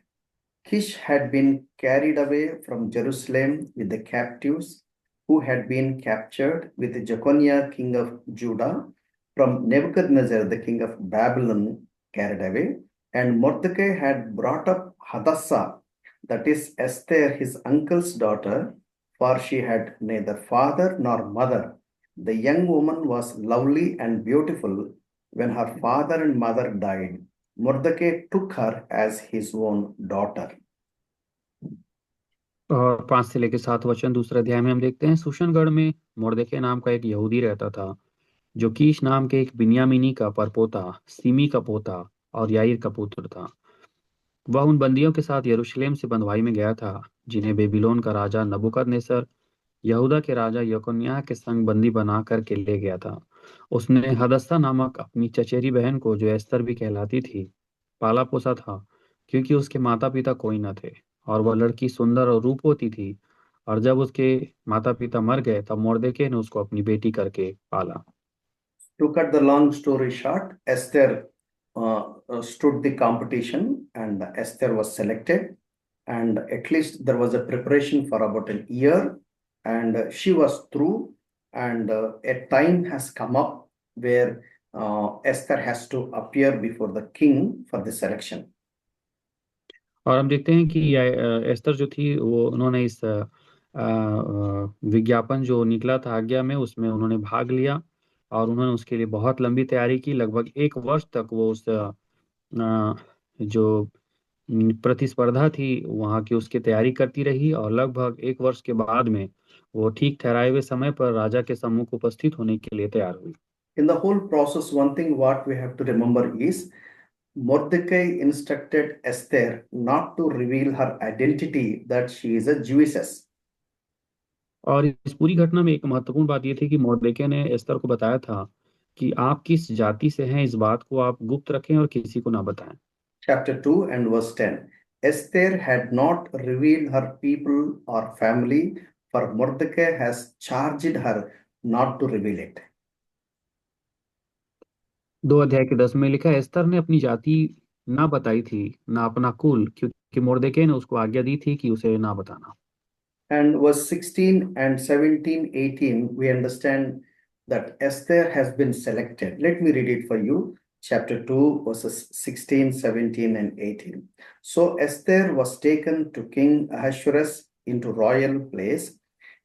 Speaker 1: Kish had been carried away from Jerusalem with the captives who had been captured with Jeconiah, king of Judah, from Nebuchadnezzar, the king of Babylon, carried away. And Mordecai had brought up Hadassah, that is Esther, his uncle's daughter, for she had neither father nor mother. The young woman was lovely and beautiful. When her father and mother died, Mordecai took her as his own daughter.
Speaker 2: और 5 से लेकर 7 वचन दूसरे अध्याय में हम देखते हैं, सुशनगढ़ में मोर्देखे नाम का एक यहूदी रहता था, जो कीश नाम के एक बिन्यामीनी का परपोता, सीमी का पोता और याईर का पुत्र था। वह उन बंदियों के साथ यरूशलेम से बंधुआई में गया था जिन्हें बेबीलोन का राजा नबूकदनेस्सर यहूदा के राजा यकोन्याह के संग बंदी बना करके ले गया था। उसने हदस्सा नामक अपनी चचेरी बहन को, जो एस्तर भी कहलाती थी, पाला पोसा था, क्योंकि उसके माता पिता कोई न थे, और वह लड़की सुंदर और रूपवती थी। और जब उसके माता पिता मर गए तब मोर्देखे ने उसको अपनी बेटी करके पाला।
Speaker 1: To cut the long story short, Esther stood the competition and Esther was selected. And at least there was a preparation for about a year, and she was through. And a time has come up where Esther has to appear before the king for the selection.
Speaker 2: और हम देखते हैं कि एस्तर जो थी वो उन्होंने इस विज्ञापन जो निकला था आज्ञा में, उसमें उन्होंने भाग लिया और उन्होंने उसके लिए बहुत लंबी तैयारी की। लगभग 1 वर्ष तक वो उस जो प्रतिस्पर्धा थी वहाँ की उसकी तैयारी करती रही, और लगभग 1 वर्ष के बाद में वो ठीक ठहराए हुए समय पर राजा के सम्मुख उपस्थित होने के लिए तैयार हुई।
Speaker 1: In the whole process, one thing what we have to remember is Mordecai instructed Esther not to reveal her identity, that she is a Jewess.
Speaker 2: और इस पूरी घटना में एक महत्वपूर्ण बात यह थी कि मोर्देखे ने एस्तर को बताया था कि आप किस जाति से हैं, इस बात को आप गुप्त रखें और किसी को ना बताएं।
Speaker 1: Chapter 2 and verse 10. Esther had not revealed her people or family, for Mordecai has charged her not to reveal it.
Speaker 2: 2 अध्याय के 10 में लिखा है, एस्तर ने अपनी जाति ना बताई थी, ना अपना कुल, क्योंकि मोर्देखे ने उसको आज्ञा दी थी कि उसे ना बताना।
Speaker 1: And verse 16 and 17, 18, we understand that Esther has been selected. Let me read it for you. Chapter 2, verses 16, 17, and 18. So Esther was taken to King Ahasuerus into royal place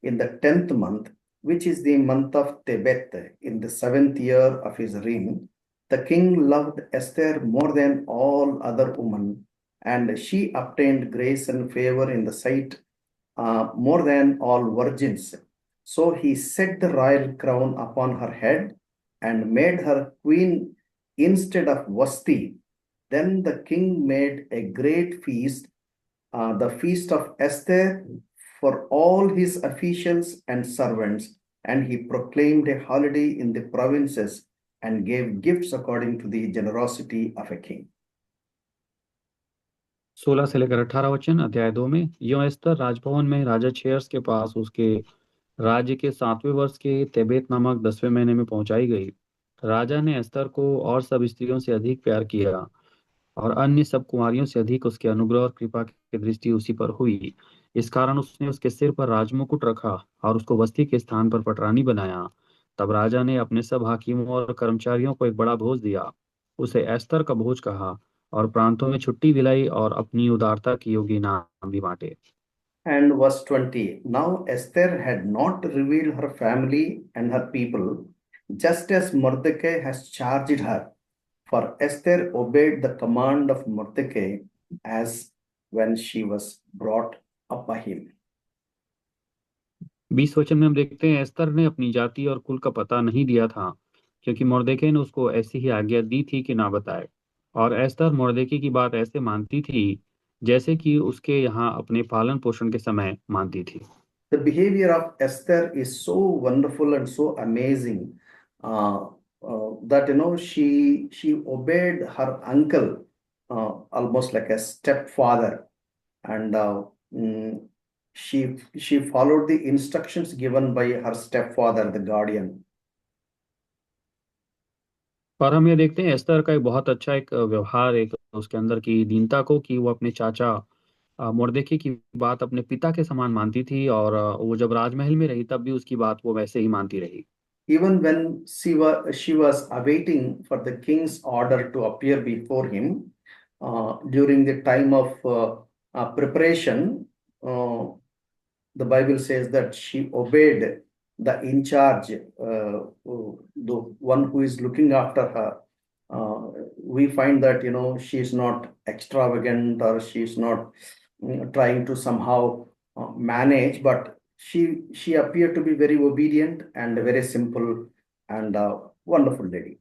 Speaker 1: in the 10th month, which is the month of Tebeth, in the 7th year of his reign. The king loved Esther more than all other women, and she obtained grace and favor in the sight more than all virgins. So he set the royal crown upon her head and made her queen instead of Vasti. Then the king made a great feast, the feast of Esther, for all his officials and servants, and he proclaimed a holiday in the provinces and gave gifts according to the generosity of a king.
Speaker 2: 16 से लेकर 18 वचन अध्याय 2 में, यो एस्तर राजभवन में राजा छेर्स के पास उसके राज्य के 7वें वर्ष के तेबेत नामक 10वें महीने में पहुंचाई गई। राजा ने एस्तर को और सब स्त्रियों से अधिक प्यार किया और अन्य सब कुमारियों से अधिक उसके अनुग्रह और कृपा की दृष्टि उसी पर हुई। इस कारण उसने उसके सिर पर राजमुकुट रखा और उसको वस्ती के स्थान पर पटरानी बनाया। तब राजा ने अपने सब हाकिमों और कर्मचारियों को एक बड़ा भोज दिया, उसे एस्तर का भोज कहा, और प्रांतों में छुट्टी दिलाई और अपनी उदारता की योग्य इनाम भी बांटे।
Speaker 1: And verse 20. Now Esther had not revealed her family and her people, just as Mordecai has charged her. For Esther obeyed the command of Mordecai as when she was brought up by him.
Speaker 2: 20 वचन में हम देखते हैं, एस्तर ने अपनी जाति और कुल का पता नहीं दिया था, क्योंकि मोर्देकै ने उसको ऐसी ही आज्ञा दी थी कि ना बताए। और एस्तर मोर्देकै की बात ऐसे मानती थी जैसे कि उसके यहाँ अपने पालन पोषण के समय मानती थी।
Speaker 1: The behavior of Esther is so wonderful and so amazing that she obeyed her uncle almost like a stepfather, and she followed the instructions given by her stepfather, the guardian.
Speaker 2: और हम ये देखते हैं एस्तर का एक बहुत अच्छा एक व्यवहार, एक उसके अंदर की दीनता को, कि वो अपने चाचा मोर्देकै की बात अपने पिता के समान मानती थी, और वो जब राजमहल में रही तब भी उसकी बात वो वैसे ही मानती रही।
Speaker 1: Even when she was awaiting for the king's order to appear before him during the time of preparation, the Bible says that she obeyed the in charge, the one who is looking after her. We find that she is not extravagant, or she is not trying to somehow manage, but she appeared to be very obedient and very simple and wonderful lady.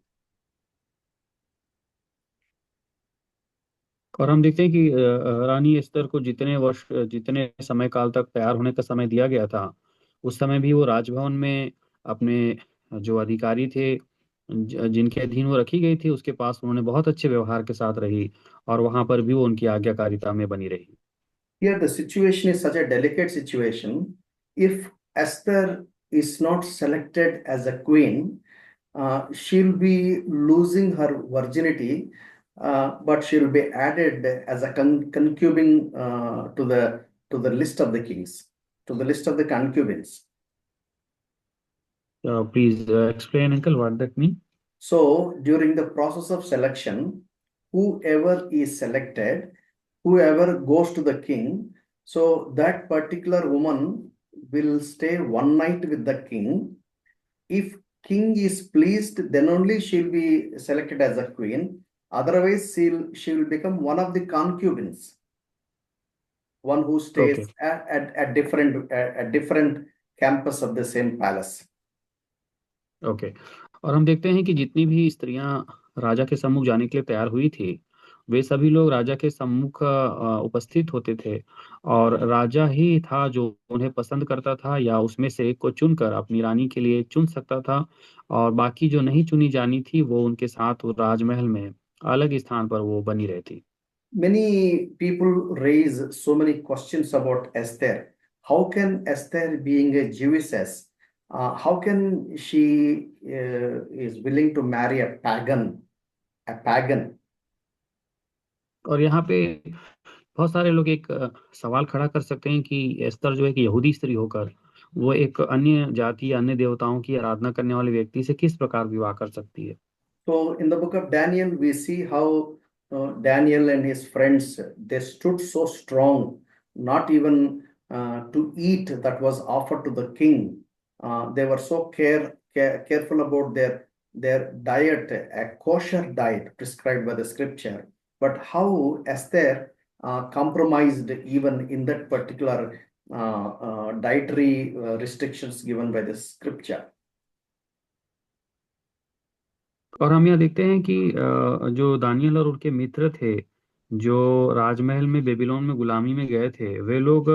Speaker 2: और हम देखते हैं कि रानी एस्तर को जितने समय काल तक तैयार होने का समय दिया गया था, उस समय भी वो राजभवन में अपने जो अधिकारी थे, जिनके अधीन वो रखी गई थी, उसके पास उन्होंने बहुत अच्छे व्यवहार के साथ रही, और वहां पर भी वो उनकी आज्ञाकारिता में बनी रही।
Speaker 1: Here, the situation is such a delicate situation. If Esther is not selected as a queen, she'll be losing her virginity, but she'll be added as a concubine to the list of the kings, to the list of the concubines.
Speaker 2: Please explain uncle what that mean.
Speaker 1: So during the process of selection, whoever is selected, whoever goes to the king, so that particular woman will stay one night with the king. If king is pleased, then only she'll be selected as a queen. Otherwise, she will become one of the concubines, one who
Speaker 2: okay.
Speaker 1: stays at different campus of the same palace.
Speaker 2: Okay. और हम देखते हैं कि जितनी भी स्त्रियां राजा के सम्मुख जाने के लिए तैयार हुई थी, वे सभी लोग राजा के सम्मुख उपस्थित होते थे, और राजा ही था जो उन्हें पसंद करता था, या उसमें से एक को चुनकर अपनी रानी के लिए चुन सकता था, और बाकी जो नहीं चुनी जानी थी वो उनके साथ वो राजमहल में अलग स्थान पर वो बनी रहती।
Speaker 1: Many people raise so many questions about Esther. How can Esther, being a Jewess, how can she is willing to marry a pagan? A pagan.
Speaker 2: और यहाँ पे बहुत सारे लोग एक सवाल खड़ा कर सकते हैं कि एस्तर जो है कि यहूदी स्त्री होकर वो एक अन्य जाति, अन्य देवताओं की आराधना करने वाले व्यक्ति से किस प्रकार विवाह कर सकती है।
Speaker 1: So in the book of Daniel, we see how Daniel and his friends, they stood so strong, not even to eat that was offered to the king. They were so careful about their diet, a kosher diet prescribed by the scripture. But how Esther compromised even in that particular dietary restrictions given by the scripture.
Speaker 2: और हम यह देखते हैं कि जो Daniel और उनके मित्र थे, जो राजमहल में बेबीलोन में गुलामी में गए थे, वे लोग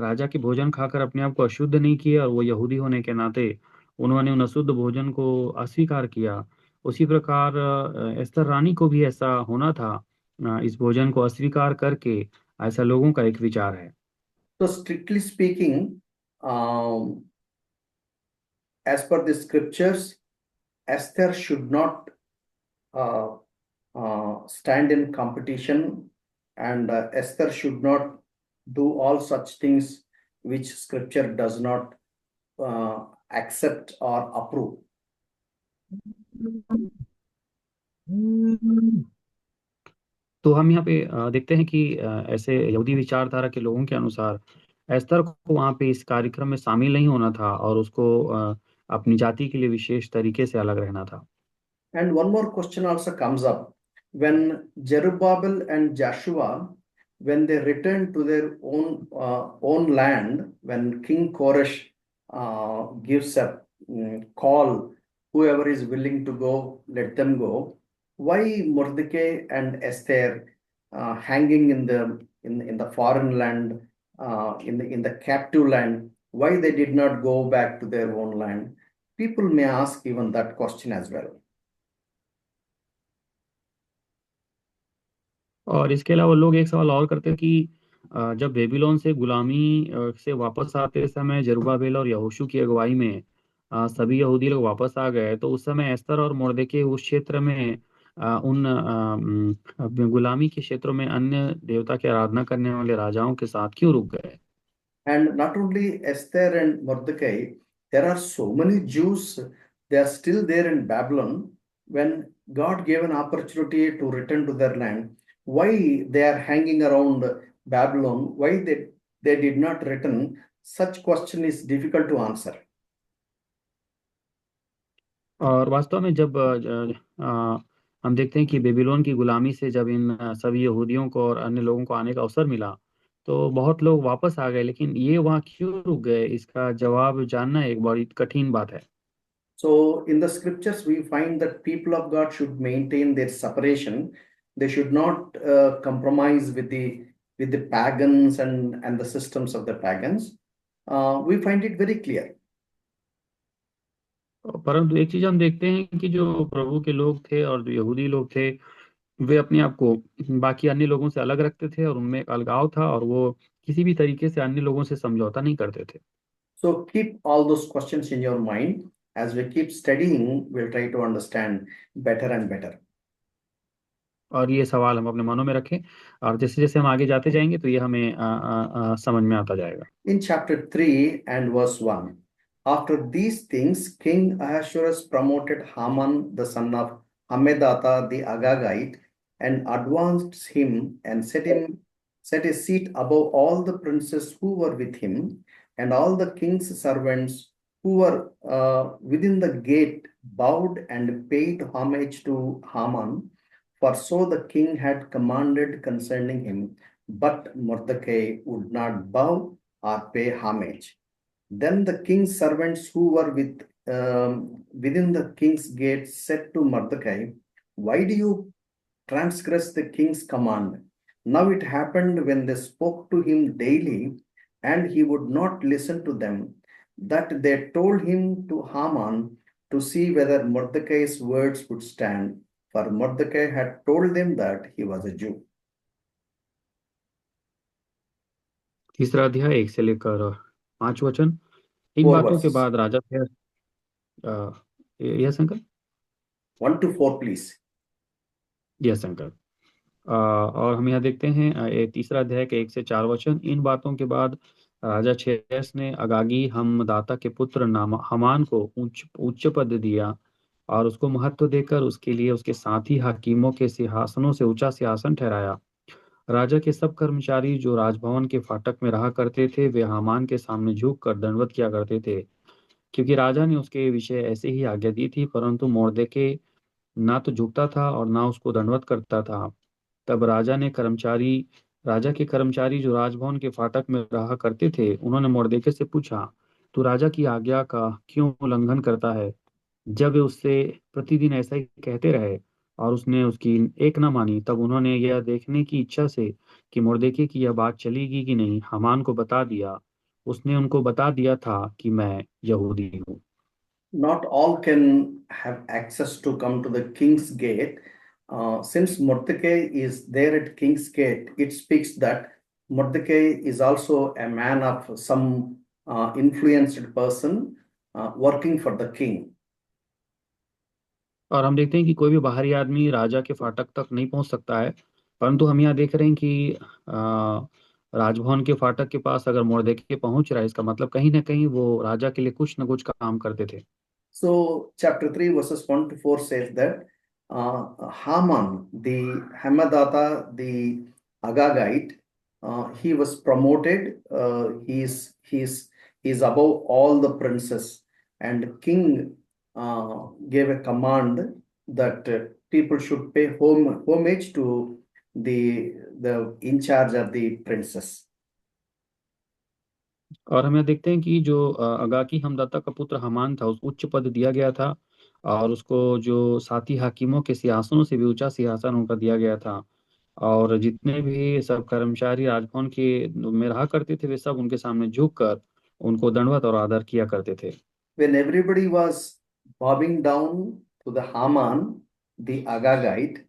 Speaker 2: राजा के भोजन खाकर अपने आप को अशुद्ध नहीं किए, और वो यहूदी होने के नाते उन्होंने उन अशुद्ध भोजन को अस्वीकार किया। उसी प्रकार एस्तर रानी को भी ऐसा होना था, इस भोजन को अस्वीकार करके। ऐसा लोगों का एक विचार है।
Speaker 1: So strictly speaking, as per the scriptures, Esther should not uh, stand in competition, and Esther should not do all such things which scripture does not accept or approve.
Speaker 2: तो हम यहाँ पे देखते हैं कि ऐसे यहूदी विचारधारा के लोगों के अनुसार एस्तर को वहां पे इस कार्यक्रम में शामिल नहीं होना था और उसको अपनी जाति के लिए विशेष तरीके से अलग रहना था।
Speaker 1: And one more question also comes up. When Zerubbabel and Joshua, when they returned to their own land, when King Koresh gives a call, whoever is willing to go, let them go. Why Mordecai and Esther hanging in the foreign land, in the captive land? Why they did not go back to their own land? People may ask even that question as well.
Speaker 2: और इसके अलावा लोग एक सवाल और करते हैं कि जब बेबीलोन से गुलामी से वापस आते समय जरुब्बाबेल और यहोशू की अगुवाई में सभी यहूदी लोग वापस आ गए, तो उस समय एस्तर और मुर्दके उस क्षेत्र में गुलामी के क्षेत्रों में अन्य देवता की आराधना करने वाले राजाओं के साथ क्यों रुक गए?
Speaker 1: And not only Esther and Mordecai, there are so many Jews, they are still there in Babylon. When God gave an opportunity to return to their land, why they are hanging around Babylon? Why they did not return? Such question is difficult to answer.
Speaker 2: और वास्तव में जब हम देखते हैं कि Babylon की गुलामी से जब इन सभी यहूदियों को और अन्य लोगों को आने का अवसर मिला, तो बहुत लोग वापस आ गए, लेकिन ये वहाँ क्यों रुक गए, इसका जवाब जानना एक बड़ी कठिन बात है।
Speaker 1: So in the scriptures, we find that people of God should maintain their separation. They should not compromise with the pagans and the systems of the pagans. We find it very clear.
Speaker 2: परंतु एक चीज हम देखते हैं कि जो प्रभु के लोग थे और जो यहूदी लोग थे, वे अपने आप को बाकी अन्य लोगों से अलग रखते थे और उनमें एक अलगाव था, और वो किसी भी तरीके से अन्य लोगों से समझौता नहीं करते थे।
Speaker 1: So keep all those questions in your mind. As we keep studying, we'll try to understand better and better.
Speaker 2: और ये सवाल हम अपने मनों में रखें, और जैसे जैसे हम आगे जाते जाएंगे तो ये हमें समझ में आता जाएगा।
Speaker 1: In chapter 3 and verse 1, after these things, King Ahasuerus promoted Haman, the son of Hammedatha the Agagite, and advanced him and set a seat above all the princes who were with him, and all the king's servants who were within the gate bowed and paid homage to Haman, for so the king had commanded concerning him. But Mordecai would not bow or pay homage. Then the king's servants who were within the king's gate said to Mordecai, "Why do you transgress the king's command?" Now it happened when they spoke to him daily, and he would not listen to them, that they told him to Haman to see whether Mordecai's words would stand, for Mordecai had told them that he was a Jew.
Speaker 2: तीसरा अध्याय 1 से लेकर 5 वचन। इन
Speaker 1: Four
Speaker 2: बातों के
Speaker 1: verses.
Speaker 2: बाद राजा फिर yes uncle,
Speaker 1: 1 to 4, please.
Speaker 2: Yes uncle. और हम यहाँ देखते हैं तीसरा अध्याय के 1 से 4 वचन। इन बातों के बाद राजा छेस ने अगागी हमदाता के पुत्र नाम हमान को उच्च उच्च पद दिया और उसको महत्व देकर उसके लिए उसके साथी हाकिमों के सिंहासनों से ऊंचा सिंहासन ठहराया। राजा के सब कर्मचारी जो राजभवन के फाटक में रहा करते थे, वे हामान के सामने झुक कर दंडवत किया करते थे, क्योंकि राजा ने उसके विषय ऐसे ही आज्ञा दी थी। परंतु मोर्देके ना तो झुकता था और ना उसको दंडवत करता था। तब राजा के कर्मचारी जो राजभवन के फाटक में रहा करते थे, उन्होंने मोर्देके से पूछा, तू राजा की आज्ञा का क्यों उल्लंघन करता है? जब वे उससे प्रतिदिन ऐसा ही कहते रहे और उसने उसकी एक न मानी, तब उन्होंने यह देखने की इच्छा से कि मुर्देके की यह बात चलेगी कि नहीं, हामान को बता दिया। उसने उनको बता दिया था कि मैं यहूदी हूँ।
Speaker 1: Not all can have access to come to the king's gate. Since Mordecai is there at king's gate, it speaks that Mordecai is also a man of some influenced person working for the king.
Speaker 2: और हम देखते हैं कि कोई भी बाहरी आदमी राजा के फाटक तक नहीं पहुंच सकता है, परंतु हम यहाँ देख रहे हैं कि राजभवन के फाटक के पास अगर मुर्देके पहुंच रहा है, इसका मतलब कहीं ना कहीं वो राजा के लिए कुछ न कुछ काम करते थे।
Speaker 1: So chapter 3 verses 1 to 4 says that Haman, the Hammedatha, the Agagite, he was promoted. He's above all the princes, and king gave a command that people should pay homage to the in charge of the princess.
Speaker 2: और हम यहाँ देखते हैं कि जो अगाकी हमदाता का पुत्र हमान था, उस उच्च पद दिया गया था, और उसको जो साथी हाकिमों के सिंहासनों से भी ऊंचा सिंहासन उनका दिया गया था। और जितने भी सब कर्मचारी राजभवन के में रहा करते थे, वे सब उनके सामने झुक कर उनको दंडवत और आदर किया करते थे।
Speaker 1: When everybody was bowing down to the Haman, the Agagite,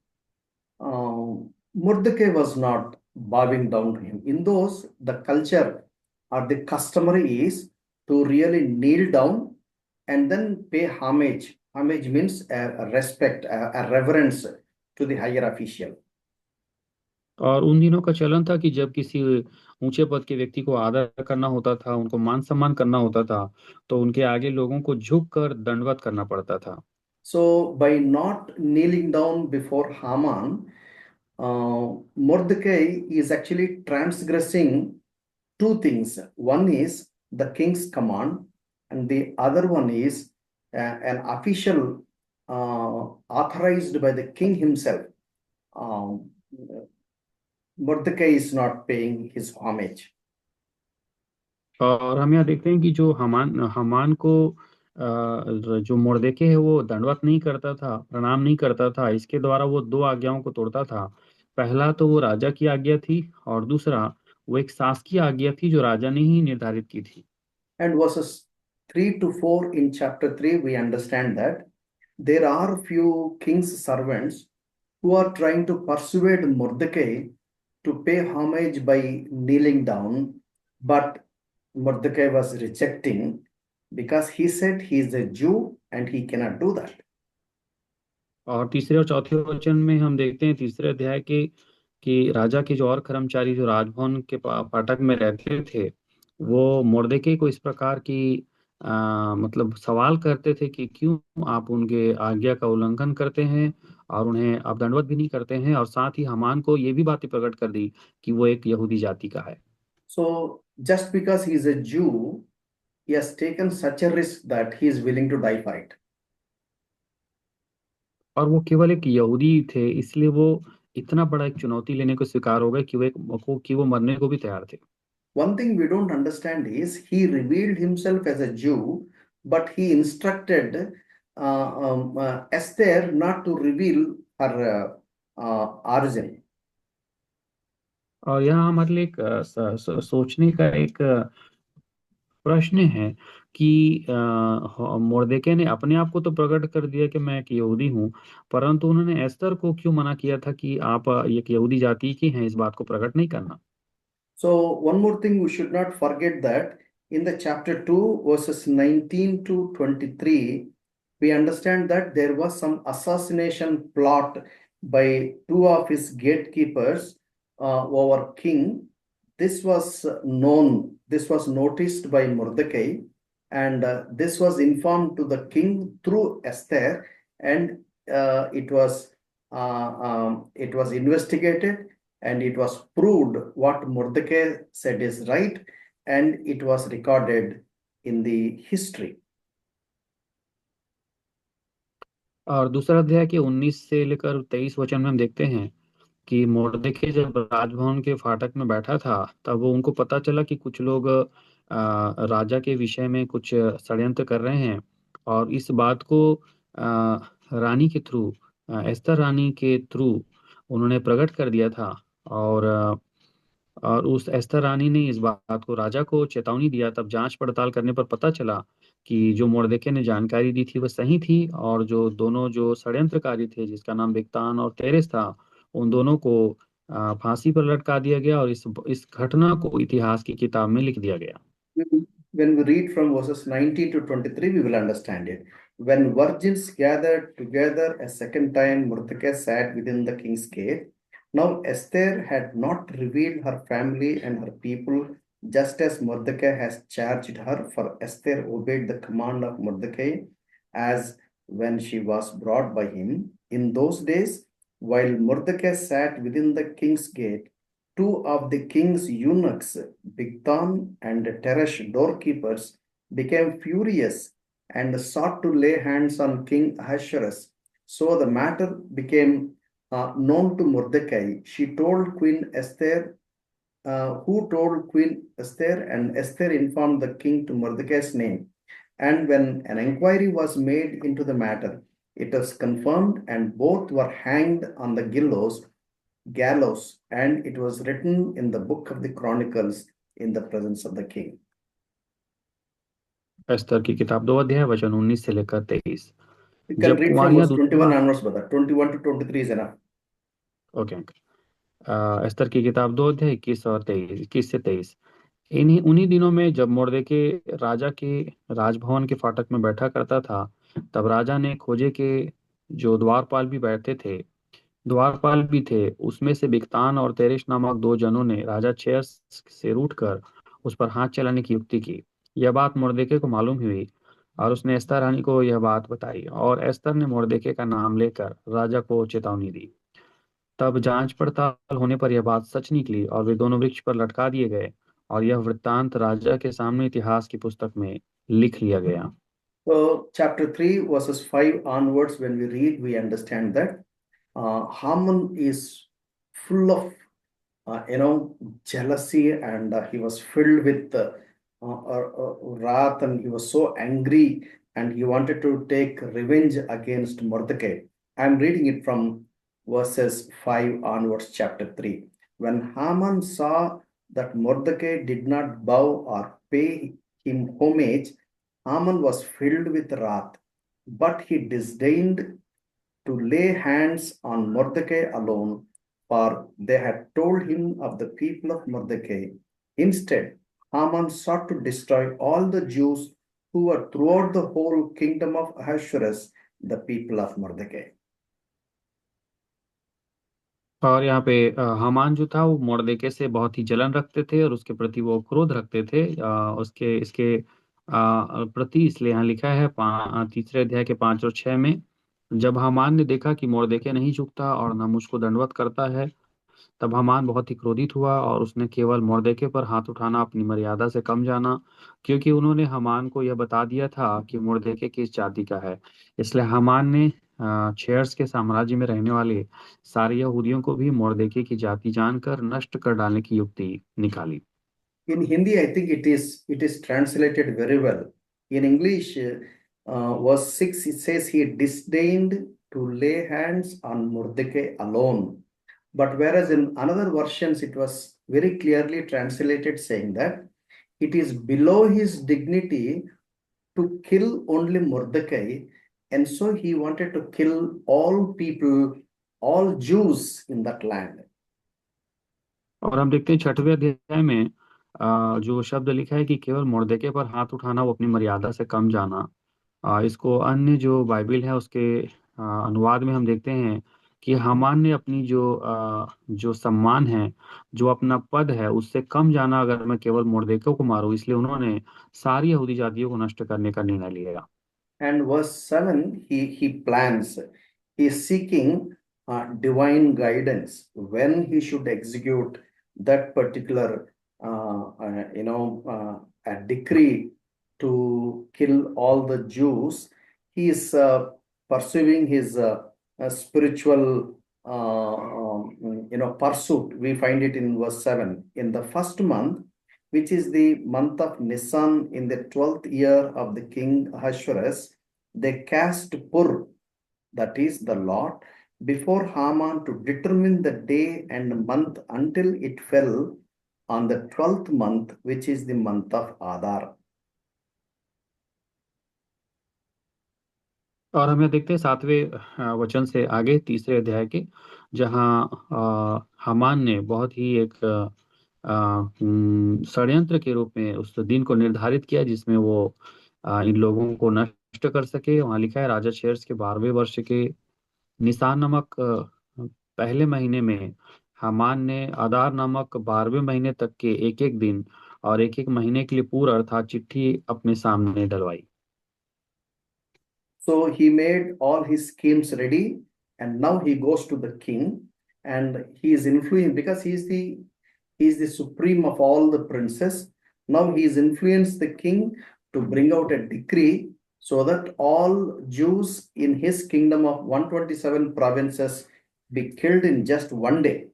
Speaker 1: Mordecai was not bowing down to him. In those, the culture or the customary is to really kneel down and then pay homage. Homage means a respect, a reverence to the higher official.
Speaker 2: और उन दिनों का चलन था कि जब किसी ऊंचे पद के व्यक्ति को आदर करना होता था, उनको मान सम्मान करना होता था, तो उनके आगे लोगों को झुक कर दंडवत करना पड़ता था।
Speaker 1: So, by not kneeling down before Haman, Mordecai is actually transgressing two things. One is the king's command, and the other one is an official authorized by the king himself. Um, Mordecai is not paying his homage.
Speaker 2: और हम यहाँ देखते हैं कि जो हमान हमान को जो मोर्देके है वो दंडवत नहीं करता था, प्रणाम नहीं करता था। इसके द्वारा वो दो आज्ञाओं को तोड़ता था। पहला तो वो राजा की आज्ञा थी, और दूसरा वो एक शासकीय आज्ञा थी जो राजा ने ही निर्धारित की थी।
Speaker 1: And verses 3 to 4 in chapter 3, we understand that there are few king's servants who are trying to persuade Mordecai to pay homage by kneeling down, but Mordecai was rejecting because he said he is a Jew and he cannot do that.
Speaker 2: और तीसरे और चौथे वचन में हम देखते हैं, तीसरे अध्याय के, कि राजा के जो और कर्मचारी जो राजभवन के फाटक में रहते थे, वो मोर्देके को इस प्रकार की मतलब सवाल करते थे कि क्यों आप उनके आज्ञा का उल्लंघन करते हैं, और उन्हें आप दंडवत भी नहीं करते हैं, और साथ ही हामान को ये भी बातें प्रकट कर दी कि वो एक यहूदी जाति का है।
Speaker 1: So just because he is a Jew, he has taken such a risk that he is willing to die for it.
Speaker 2: और वो केवल एक यहूदी थे, इसलिए वो इतना बड़ा एक चुनौती लेने को स्वीकार हो गए कि वो मरने को भी तैयार थे।
Speaker 1: One thing we don't understand is he revealed himself as a Jew, but he instructed Esther not to reveal her origin.
Speaker 2: और यहाँ हमारे लिए एक सोचने का एक प्रश्न है कि मोर्देके ने अपने आप को तो प्रकट कर दिया कि मैं एक यहूदी हूँ, परंतु उन्होंने एस्तर को क्यों मना किया था कि आप एक यहूदी जाति की हैं, इस बात को प्रकट नहीं करना।
Speaker 1: So one more thing we should not forget that in the chapter 2 verses 19 to 23, we understand that there was some assassination plot by two of his gatekeepers over king. This was known, this was noticed by Mordecai, and this was informed to the king through Esther, and it was investigated, and it was proved what Mordecai said is right, and it was recorded in the history.
Speaker 2: और दूसरा अध्याय के 19 से लेकर 23 वचन में हम देखते हैं कि मोर्देके जब राजभवन के फाटक में बैठा था, तब वो उनको पता चला कि कुछ लोग राजा के विषय में कुछ षड्यंत्र कर रहे हैं, और इस बात को रानी के थ्रू, एस्तर रानी के थ्रू उन्होंने प्रकट कर दिया था। और उस एस्तर रानी ने इस बात को राजा को चेतावनी दिया। तब जांच पड़ताल करने पर पता चला कि जो मोर्देके ने जानकारी दी थी वह सही थी, और जो दोनों जो षड्यंत्रकारी थे, जिसका नाम बिगतान और तेरेस था, उन दोनों को फांसी पर लटका दिया गया, और इस घटना को इतिहास की किताब में लिख दिया गया।
Speaker 1: When we read from verses 19 to 23, we will understand it. When virgins gathered together a second time, Mordecai sat within the king's gate. Now Esther had not revealed her family and her people, just as Mordecai has charged her, for Esther obeyed the command of Mordecai as when she was brought by him. In those days, while Mordecai sat within the king's gate, two of the king's eunuchs, Bigthan and Teresh doorkeepers, became furious and sought to lay hands on King Ahasuerus. So the matter became known to Mordecai. She told Queen Esther, who told Queen Esther, and Esther informed the king to Mordecai's name. And when an inquiry was made into the matter, it was confirmed, and both were hanged on the gallows, and it was written in the book of the Chronicles in the presence of the king.
Speaker 2: Esther की किताब 2 अध्याय वचन 19 से लेकर 23।
Speaker 1: You can
Speaker 2: जब
Speaker 1: read from
Speaker 2: कुंवारियां
Speaker 1: verse 21
Speaker 2: दूतवार
Speaker 1: onwards, brother. 21 to 23 is enough.
Speaker 2: Okay uncle. Esther की किताब 2 अध्याय 21 से 23। इन्हीं उन्हीं दिनों में जब मोर्देके राजा के राजभवन के फाटक में बैठा करता था, तब राजा ने खोजे के जो द्वारपाल भी थे, उसमें से बिक्तान और तेरेश नामक 2 जनों ने राजा चेयर्स से रूठकर उस पर हाथ चलाने की युक्ति की। यह बात मोर्देके को मालूम हुई और उसने एस्तर रानी को यह बात बताई, और एस्तर ने मोर्देके का नाम लेकर राजा को चेतावनी दी। तब जांच पड़ताल होने पर यह बात सच निकली और वे दोनों वृक्ष पर लटका दिए गए, और यह वृत्तांत राजा के सामने इतिहास की पुस्तक में लिख लिया गया।
Speaker 1: So, chapter 3, verses 5 onwards, when we read, we understand that Haman is full of jealousy, and he was filled with wrath, and he was so angry, and he wanted to take revenge against Mordecai. I'm reading it from verses 5 onwards, chapter 3. When Haman saw that Mordecai did not bow or pay him homage, Haman was filled with wrath, but he disdained to lay hands on Mordecai alone, for they had told him of the people of Mordecai. Instead, Haman sought to destroy all the Jews who were throughout the whole kingdom of Ahasuerus, the people of Mordecai.
Speaker 2: और यहाँ पे हामान जो था वो मोर्देके से बहुत ही जलन रखते थे और उसके प्रति वो क्रोध रखते थे। उसके इसके प्रति इसलिए यहाँ लिखा है 3 अध्याय के 5 और 6 में, जब हामान ने देखा कि मोर्देके नहीं झुकता और न मुझको दंडवत करता है, तब हामान बहुत ही क्रोधित हुआ और उसने केवल मोर्देके पर हाथ उठाना अपनी मर्यादा से कम जाना, क्योंकि उन्होंने हामान को यह बता दिया था कि मोर्देके किस जाति का है। इसलिए हामान ने चेयर्स के साम्राज्य में रहने वाले सारे यहूदियों को भी मोर्देके की जाति जानकर नष्ट कर डालने की युक्ति निकाली।
Speaker 1: In Hindi, I think it is translated very well. In English, verse 6, it says he disdained to lay hands on Mordecai alone. But whereas in another versions, it was very clearly translated saying that it is below his dignity to kill only Mordecai, and so he wanted to kill all people, all Jews in that land.
Speaker 2: और हम देखते हैं 6वें अध्याय में जो शब्द लिखा है कि केवल मोर्देके पर हाथ उठाना, वो अपनी मर्यादा से कम जाना, इसको अन्य जो बाइबिल है उसके अनुवाद में हम देखते हैं कि हामान ने अपनी जो सम्मान है, जो अपना पद है, उससे कम जाना अगर मैं केवल मोर्देके को मारूं, इसलिए उन्होंने सारी यहूदी जातियों को नष्ट करने का निर्णय लिया।
Speaker 1: And verse 7, he plans, he is seeking divine guidance when he should execute that particular, a decree to kill all the Jews. He is pursuing his spiritual, pursuit. We find it in verse 7. In the first month, which is the month of Nisan, in the 12th year of the king Ahasuerus, they cast Pur, that is the lot, before Haman to determine the day and month until it fell on the 12th month, which is the month of Adar.
Speaker 2: और हम यह देखते हैं 7वें वचन से आगे 3 अध्याय के, जहाँ हामान ने बहुत ही एक षड्यंत्र के रूप में उस दिन को निर्धारित किया जिसमें वो इन लोगों को नष्ट कर सके। वहाँ लिखा है राजा शेर्स के 12वें वर्ष के निसान नामक पहले महीने में हामान ने आदार नामक 12वें महीने तक के एक एक दिन और एक एक महीने के लिए पूरा अर्थात चिट्ठी अपने सामने डलवाई।
Speaker 1: So he made all his schemes ready, and now he goes to the king, and he is influenced because he is the He is the supreme of all the princes. Now he has influenced the king to bring out a decree so that all Jews in his kingdom of 127 provinces be killed in just one day.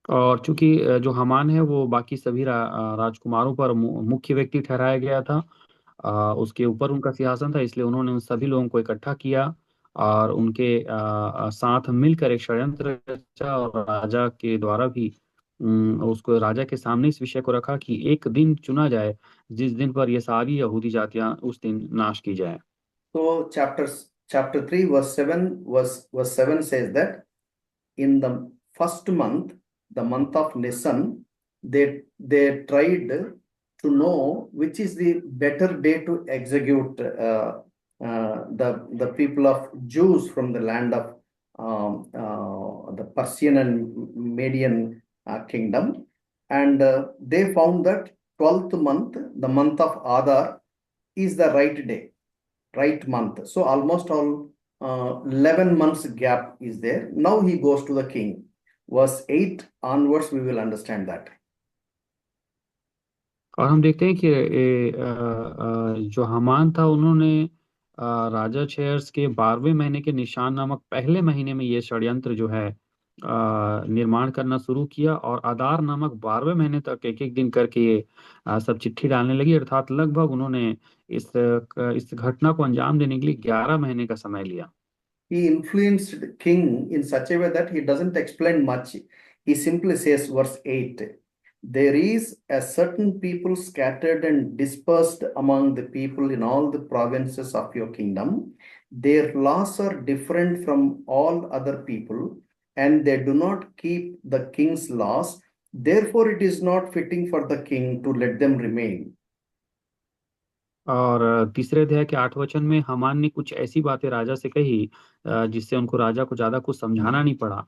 Speaker 2: और चूंकि जो हामान है वो बाकी सभी राजकुमारों पर मुख्य व्यक्ति ठहराया गया था। उसके ऊपर उनका सिंहासन था, इसलिए उन्होंने उन सभी लोगों को इकट्ठा किया और उनके साथ मिलकर एक षड्यंत्र रचा और राजा के द्वारा भी उसको राजा के सामने इस विषय को रखा कि एक दिन चुना जाए जिस दिन पर ये सारी यहूदी जातियां उस दिन नाश की जाए।
Speaker 1: So chapter 3 verse 7 says that in the first month, the month of Nisan, they tried to know which is the better day to execute the people of Jews from the land of the Persian and Median kingdom, and they found that 12th month, the month of Adar, is the right day, right month. So almost all 11 months gap is there. Now he goes to the king. Verse 8 onwards, we will understand that.
Speaker 2: और हम देखते हैं कि जो हामान था उन्होंने राजा chairs के 12वें महीने के निशान नामक पहले महीने में ये षड्यंत्र जो है निर्माण करना शुरू किया और आदार नामक 12वें महीने तक एक एक दिन करके ये सब चिट्ठी डालने लगी, अर्थात लगभग उन्होंने इस घटना को अंजाम देने के लिए 11 महीने का समय लिया।
Speaker 1: He influenced the king in such a way that he doesn't explain much. He simply says, verse 8, there is a certain people scattered and dispersed among the people in all the provinces of your kingdom. Their laws are different from all other people, and they do not keep the king's laws. Therefore, it is not fitting for the king to let them remain.
Speaker 2: और तीसरे अध्याय के 8 वचन में हामान ने कुछ ऐसी बातें राजा से कही जिससे उनको राजा को ज्यादा कुछ समझाना नहीं पड़ा,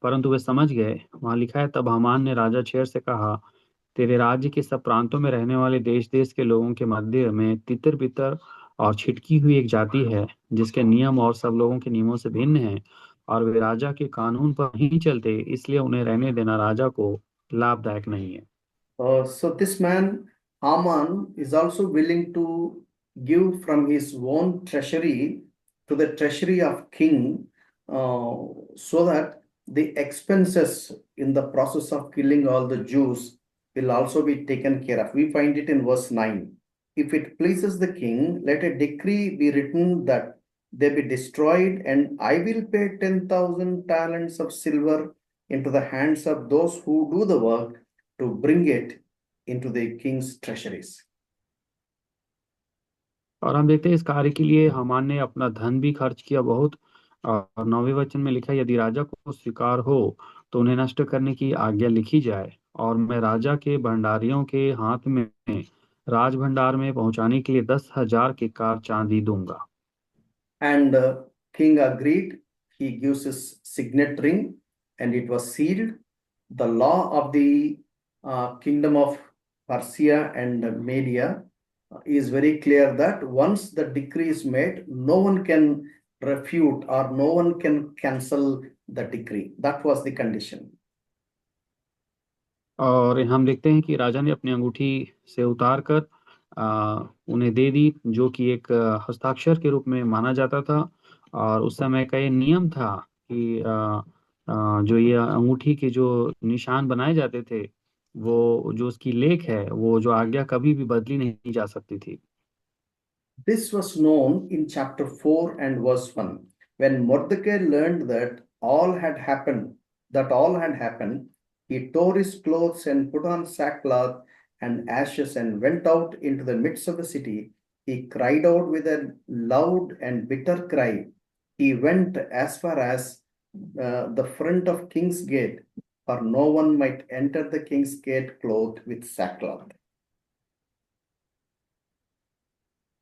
Speaker 2: परंतु वे समझ गए। वहां लिखा है, तब हामान ने राजा शेर से कहा, तेरे राज्य के सब प्रांतों में रहने वाले देश देश के लोगों के मध्य में तितर बितर और छिटकी हुई एक जाति है जिसके नियम और सब लोगों के नियमों से भिन्न हैं और वे राजा के कानून पर नहीं चलते, इसलिए उन्हें रहने देना राजा को लाभदायक नहीं है।
Speaker 1: So this man, Haman, is also willing to give from his own treasury to the treasury of king, so that the expenses in the process of killing all the Jews will also be taken care of. We find it in verse 9. If it pleases the king, let a decree be written that they be destroyed, and I will pay 10,000 talents of silver into the hands of those who do the work to bring it into the king's treasuries.
Speaker 2: और हम देखते हैं इस कार्य के लिए हामान ने अपना धन भी खर्च किया बहुत। और 9वें वचन में लिखा है, यदि राजा को स्वीकार हो तो उन्हें नष्ट करने की आज्ञा लिखी जाए और मैं राजा के भंडारियों के हाथ में राज भंडार में पहुंचाने के लिए 10,000 किक्कार चांदी दूंगा।
Speaker 1: And king agreed. He gives his signet ring, and it was sealed. The law of the kingdom of Persia and Media is very clear that once the decree is made, no one can refute or no one can cancel the decree. That was the condition.
Speaker 2: और हम देखते हैं कि राजा ने अपनी अंगूठी से उतार कर उन्हें दे दी, जो कि एक हस्ताक्षर के रूप में माना जाता था। और उस समय का ये नियम था कि जो ये अंगूठी के जो निशान बनाए जाते थे, वो जो उसकी लेख है, वो जो आज्ञा कभी भी बदली नहीं जा सकती थी।
Speaker 1: This was known in chapter 4 and verse 1. When Mordecai learned that all had happened, he tore his clothes and put on sackcloth and ashes and went out into the midst of the city. He cried out with a loud and bitter cry. He went as far as the front of King's Gate, for no one might enter the King's Gate clothed with sackcloth.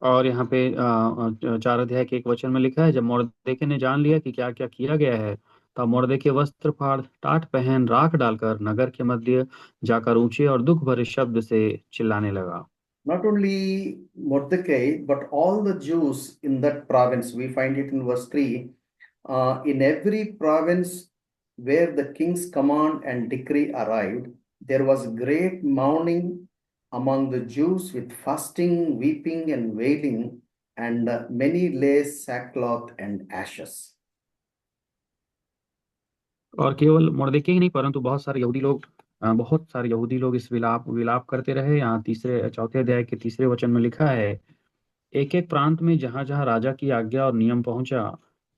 Speaker 2: और यहाँ पे 4 अध्याय के 1 वचन में लिखा है, जब मोर्देके ने जान लिया कि क्या क्या किया गया है, तब मोर्देके वस्त्र फाड़ टाट पहन राख डालकर नगर के मध्य जाकर ऊंचे और दुख भरे शब्द से चिल्लाने लगा।
Speaker 1: Not only Mordecai, but all the Jews in that province. We find it in verse 3. In every province, where the king's command and decree arrived, there was great mourning among the Jews with fasting, weeping, and wailing, and many lay sackcloth and ashes.
Speaker 2: और केवल मुर्दके ही नहीं परंतु बहुत सारे यहूदी लोग इस विलाप विलाप करते रहे। यहाँ तीसरे चौथे अध्याय के तीसरे वचन में लिखा है, एक एक प्रांत में जहां जहां राजा की आज्ञा और नियम पहुंचा,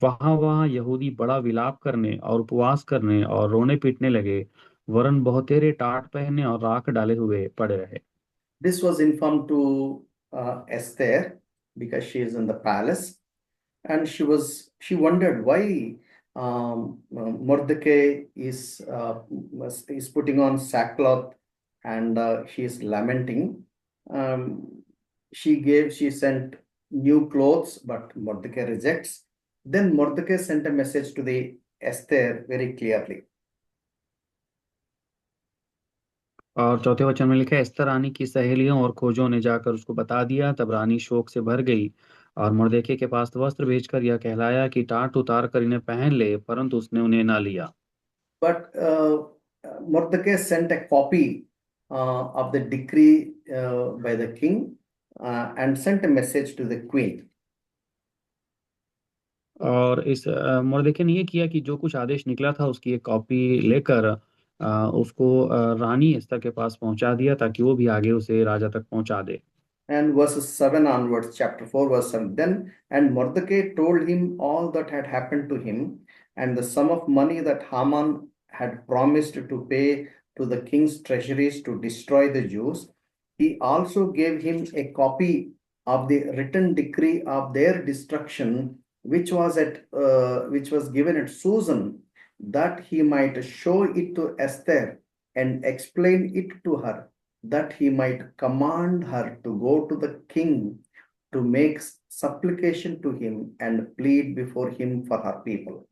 Speaker 2: वहां वहां यहूदी बड़ा विलाप करने और उपवास करने और रोने पीटने लगे, वरन बहुतेरे टाट पहने और राख डाले हुए पड़े रहे।
Speaker 1: This was informed to Esther because she is in the palace, and she wondered why Mordecai is putting on sackcloth, and she is lamenting. Um, she sent new clothes, but Mordecai rejects. Then Mordecai sent a message to the Esther very clearly.
Speaker 2: और चौथे वचन में लिखा है, एस्तर रानी की सहेलियों और खोजों ने जाकर उसको बता दिया। तब रानी शोक से भर गई और मुर्देखे के पास वस्त्र भेजकर यह कहलाया कि टाट उतार कर इन्हें पहन ले, परंतु उसने उन्हें ना लिया।
Speaker 1: But Mordecai sent a copy of the decree by the king and sent a message to the queen.
Speaker 2: और इस मुर्देखे ने ये किया कि जो कुछ आदेश निकला था उसकी एक कॉपी लेकर उसको रानी एस्तर के पास पहुंचा दिया, ताकि वो भी आगे उसे राजा तक पहुंचा दे।
Speaker 1: And verses 7 onwards, chapter 4, verse 7. Then, and Mordecai told him all that had happened to him, and the sum of money that Haman had promised to pay to the king's treasuries to destroy the Jews. He also gave him a copy of the written decree of their destruction, which was given at Susan, that he might show it to Esther and explain it to her, that he might command her to go to the king to make supplication to him and plead before him for her people.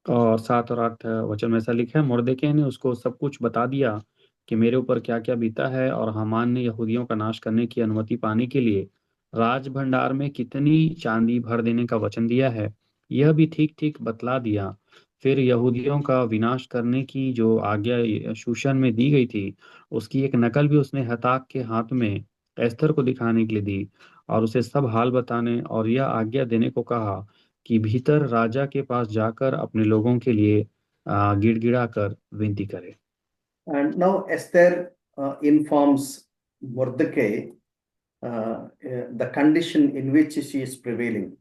Speaker 2: और 7 और 8 वचन में ऐसा लिखा है, मुर्देके ने उसको सब कुछ बता दिया कि मेरे ऊपर क्या क्या बीता है, और हामान ने यहूदियों का नाश करने की अनुमति पाने के लिए राज भंडार में कितनी चांदी भर देने का वचन दिया है, यह भी ठीक ठीक बतला दिया। फिर यहूदियों का विनाश करने की जो आज्ञा शूशन में दी गई थी, उसकी एक नकल भी उसने हताक के हाथ में एस्तर को दिखाने के लिए दी, और उसे सब हाल बताने और यह आज्ञा देने को कहा कि भीतर राजा के पास जाकर अपने लोगों के लिए गिड़गिड़ा कर विनती करे।
Speaker 1: And now Esther informs Mordecai the condition in which she is prevailing.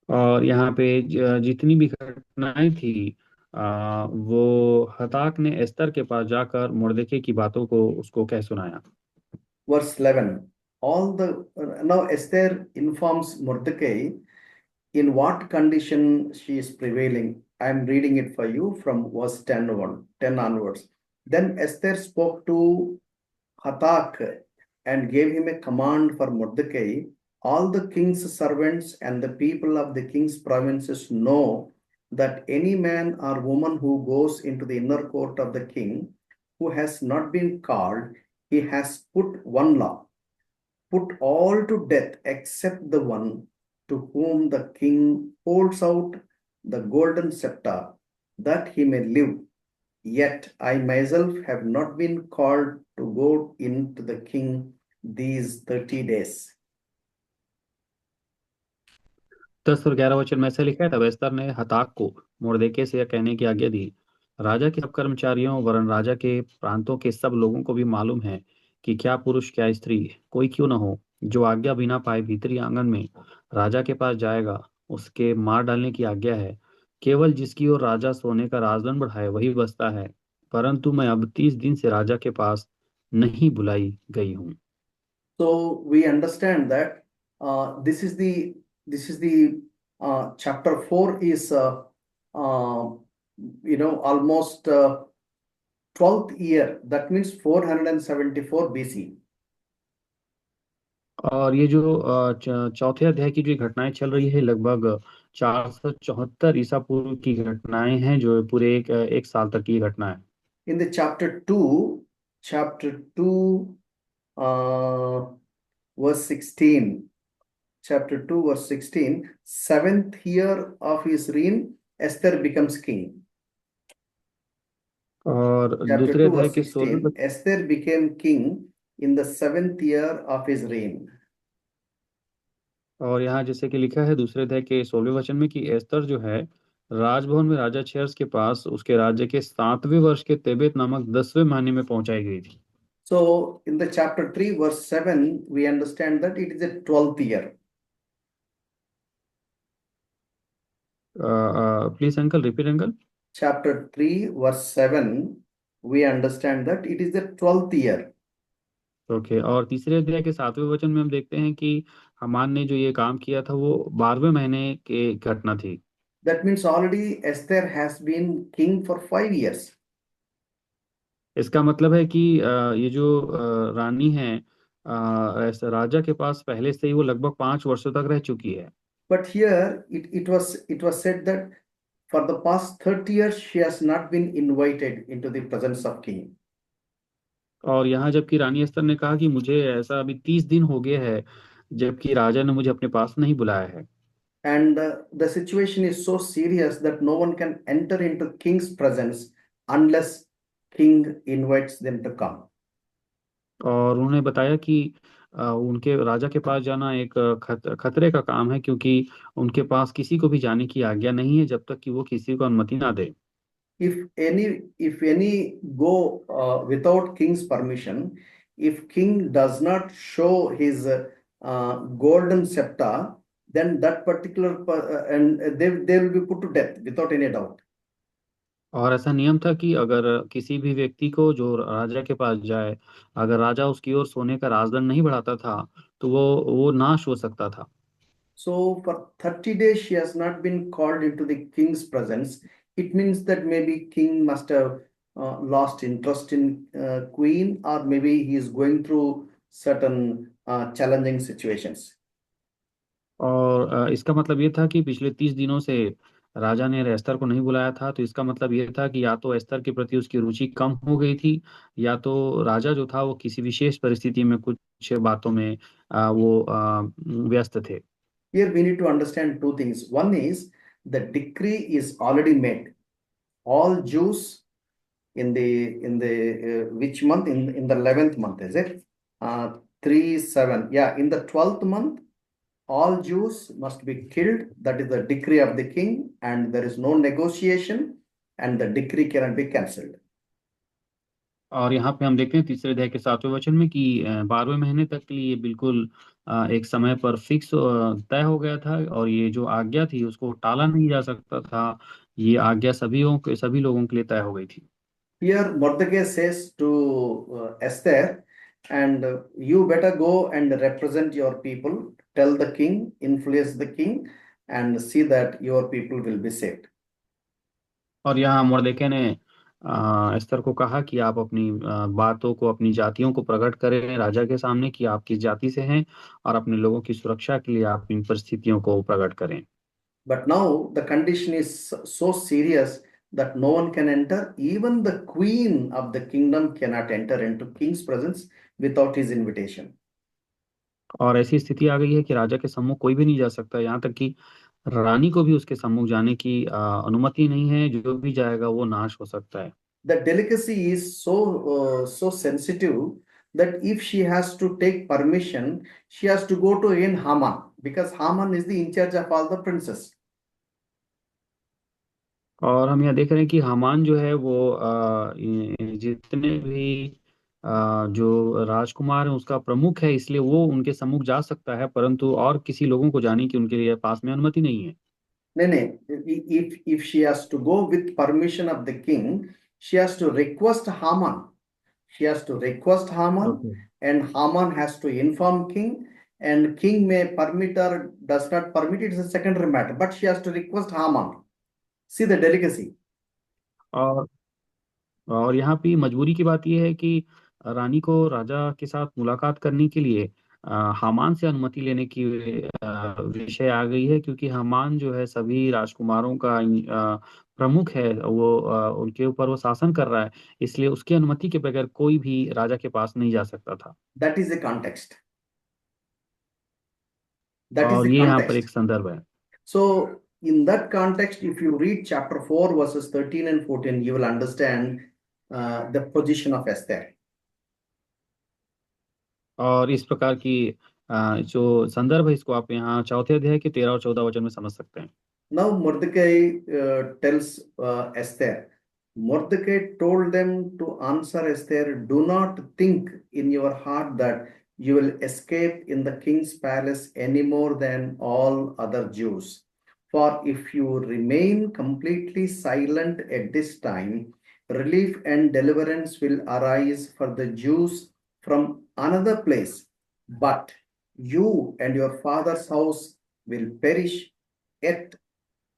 Speaker 2: और यहाँ पे जितनी भी घटनाएं थी, वो हताक ने एस्तर के पास जाकर मुर्देके की बातों को उसको कह सुनाया।
Speaker 1: Verse 11. Now Esther informs Mordecai in what condition she is prevailing. I am reading it for you from verse 10 onwards. Then Esther spoke to Hathach and gave him a command for Mordecai. All the king's servants and the people of the king's provinces know that any man or woman who goes into the inner court of the king who has not been called, he has put all to death except the one to whom the king holds out the golden scepter, that he may live. Yet I myself have not been called to go in to the king these 30 days.
Speaker 2: 10 और 11 वचन में ऐसा लिखा है, तब एस्तर ने हताक को मुर्देके से यह कहने की आज्ञा दी, राजा के सब कर्मचारियों वरन राजा के प्रांतों के सब लोगों को भी मालूम है कि क्या पुरुष क्या स्त्री कोई क्यों न हो, जो आज्ञा बिना पाए भीतरी आंगन में राजा के पास जाएगा, उसके मार डालने की आज्ञा है। केवल जिसकी ओर राजा सोने का राजदंड बढ़ाए वही बचता है, परंतु मैं अब 30 दिन से राजा के पास नहीं बुलाई गई हूँ।
Speaker 1: So we understand that this is the chapter 4 is almost 12th year. That means 474 BC.
Speaker 2: और ये जो चौथे अध्याय की जो घटनाएं चल रही है, लगभग 474 ईसा पूर्व की घटनाएं हैं, जो पूरे एक साल तक की घटना है।
Speaker 1: In the chapter 2 verse 16, chapter 2 verse 16, seventh year of his reign, Esther becomes king.
Speaker 2: और
Speaker 1: Chapter
Speaker 2: दूसरे
Speaker 1: 2
Speaker 2: अध्याय
Speaker 1: verse
Speaker 2: के 16।
Speaker 1: 16, Esther became king in the seventh year of his reign.
Speaker 2: और यहाँ जैसे कि लिखा है दूसरे अध्याय के 16वें वचन में कि एस्तर जो है राजभवन में राजा छेर्स के पास उसके राज्य के 7वें वर्ष के तेबेत नामक 10वें महीने में पहुंचाई गई थी।
Speaker 1: So in the chapter 3 verse 7, we understand that it is a 12th year.
Speaker 2: Please uncle repeat uncle.
Speaker 1: Chapter 3 verse 7, we understand that it is the 12th year.
Speaker 2: Okay, और तीसरे अध्याय के 7वें वचन में हम देखते हैं कि हामान ने जो ये काम किया था वो 12वें महीने की घटना थी।
Speaker 1: That means already Esther has been king for 5 years.
Speaker 2: इसका मतलब है कि ये जो रानी है ऐसा राजा के पास पहले से ही वो लगभग 5 वर्षों तक रह चुकी है।
Speaker 1: But here it was said that for the past 30 years she has not been invited into the presence of king.
Speaker 2: और यहाँ जबकि रानी अख्तर ने कहा कि मुझे ऐसा अभी 30 दिन हो गए हैं जबकि राजा ने मुझे अपने पास नहीं बुलाया है।
Speaker 1: And the situation is so serious that no one can enter into king's presence unless king invites them to come.
Speaker 2: और उन्होंने बताया कि उनके राजा के पास जाना एक खतरे का काम है क्योंकि उनके पास किसी को भी जाने की आज्ञा नहीं है जब तक कि वो किसी को अनुमति ना दे।
Speaker 1: If any go without king's permission, if king does not show his golden scepter, then that particular and they will be put to death without any doubt.
Speaker 2: और ऐसा नियम था कि अगर किसी भी व्यक्ति को जो राजा के पास जाए, अगर राजा उसकी ओर सोने का राजदंड नहीं बढ़ाता था तो वो नाश हो सकता था।
Speaker 1: So for 30 days she has not been called into the king's presence. It means that maybe king must have lost interest in queen, or maybe he is going through certain challenging situations.
Speaker 2: और इसका मतलब ये था कि पिछले 30 दिनों से राजा ने एस्तर को नहीं बुलाया था, तो इसका मतलब ये था कि या तो एस्तर के प्रति उसकी रुचि कम हो गई थी या तो राजा जो था वो किसी विशेष परिस्थिति में कुछ बातों में वो व्यस्त थे।
Speaker 1: Here we need to understand two things. One is the decree is already made. All Jews in the which month, in the 11th month, is it 3/7, yeah, in the 12th month all Jews must be killed. That is the decree of the king, and there is no negotiation, and the decree cannot be cancelled.
Speaker 2: और यहाँ पे हम देखते हैं तीसरे अध्याय के 7वें वचन में कि 12वें महीने तक के लिए ये बिल्कुल एक समय पर फिक्स तय हो गया था और ये जो आज्ञा थी उसको टाला नहीं जा सकता था। ये आज्ञा सभी लोगों के लिए तय हो गई थी।
Speaker 1: Here Mordecai says to Esther, and you better go and represent your people, tell the king, influence the king, and see that your people will be saved.
Speaker 2: और यहाँ मर्देके ने एस्तर को कहा कि आप अपनी बातों को अपनी जातियों को प्रकट करें राजा के सामने कि आप किस जाति से हैं और अपने लोगों की सुरक्षा के लिए आप इन परिस्थितियों को प्रकट करें।
Speaker 1: But now the condition is so serious that no one can enter. Even the queen of the kingdom cannot enter into king's presence without his invitation.
Speaker 2: और ऐसी स्थिति आ गई है कि राजा के सम्मुख कोई भी नहीं जा सकता, यहाँ तक कि रानी को भी उसके सम्मुख जाने की अनुमति नहीं है। जो भी जाएगा वो नाश हो सकता है।
Speaker 1: The delicacy is so sensitive that if she has to take permission, she has to go to in Haman, because Haman is the in charge of all the princes.
Speaker 2: और हम यहाँ देख रहे हैं कि हामान जो है वो जितने भी जो राजकुमार हैं उसका प्रमुख है, इसलिए वो उनके सम्मुख जा सकता है, परंतु और किसी लोगों को जाने की उनके लिए पास में अनुमति नहीं है।
Speaker 1: No, no. If she has to go with permission of the king, she has to request Haman. She has to request Haman,
Speaker 2: okay.
Speaker 1: and Haman has to inform king, and king may permit or does not permit. It is a secondary matter, but she has to request Haman. See the delicacy.
Speaker 2: और यहाँ पे मजबूरी की बात यह है कि रानी को राजा के साथ मुलाकात करने के लिए हामान से अनुमति लेने की विषय आ गई है, क्योंकि हामान जो है सभी राजकुमारों का प्रमुख है, वो उनके ऊपर वो शासन कर रहा है, इसलिए उसकी अनुमति के बगैर कोई भी राजा के पास नहीं जा सकता था।
Speaker 1: That is the context. That is
Speaker 2: और
Speaker 1: the
Speaker 2: ये यहाँ पर
Speaker 1: context.
Speaker 2: एक संदर्भ है।
Speaker 1: So, in that context, if you read chapter 4, verses 13 and 14, you will understand the position of Esther.
Speaker 2: और इस प्रकार की जो संदर्भ है इसको आप यहाँ चौथे अध्याय के 13 और 14 वचन में समझ सकते हैं।
Speaker 1: Now, Mordecai tells Esther, Mordecai told them to answer Esther, do not think in your heart that you will escape in the king's palace any more than all other Jews. For if you remain completely silent at this time, relief and deliverance will arise for the Jews from another place. But you and your father's house will perish. Yet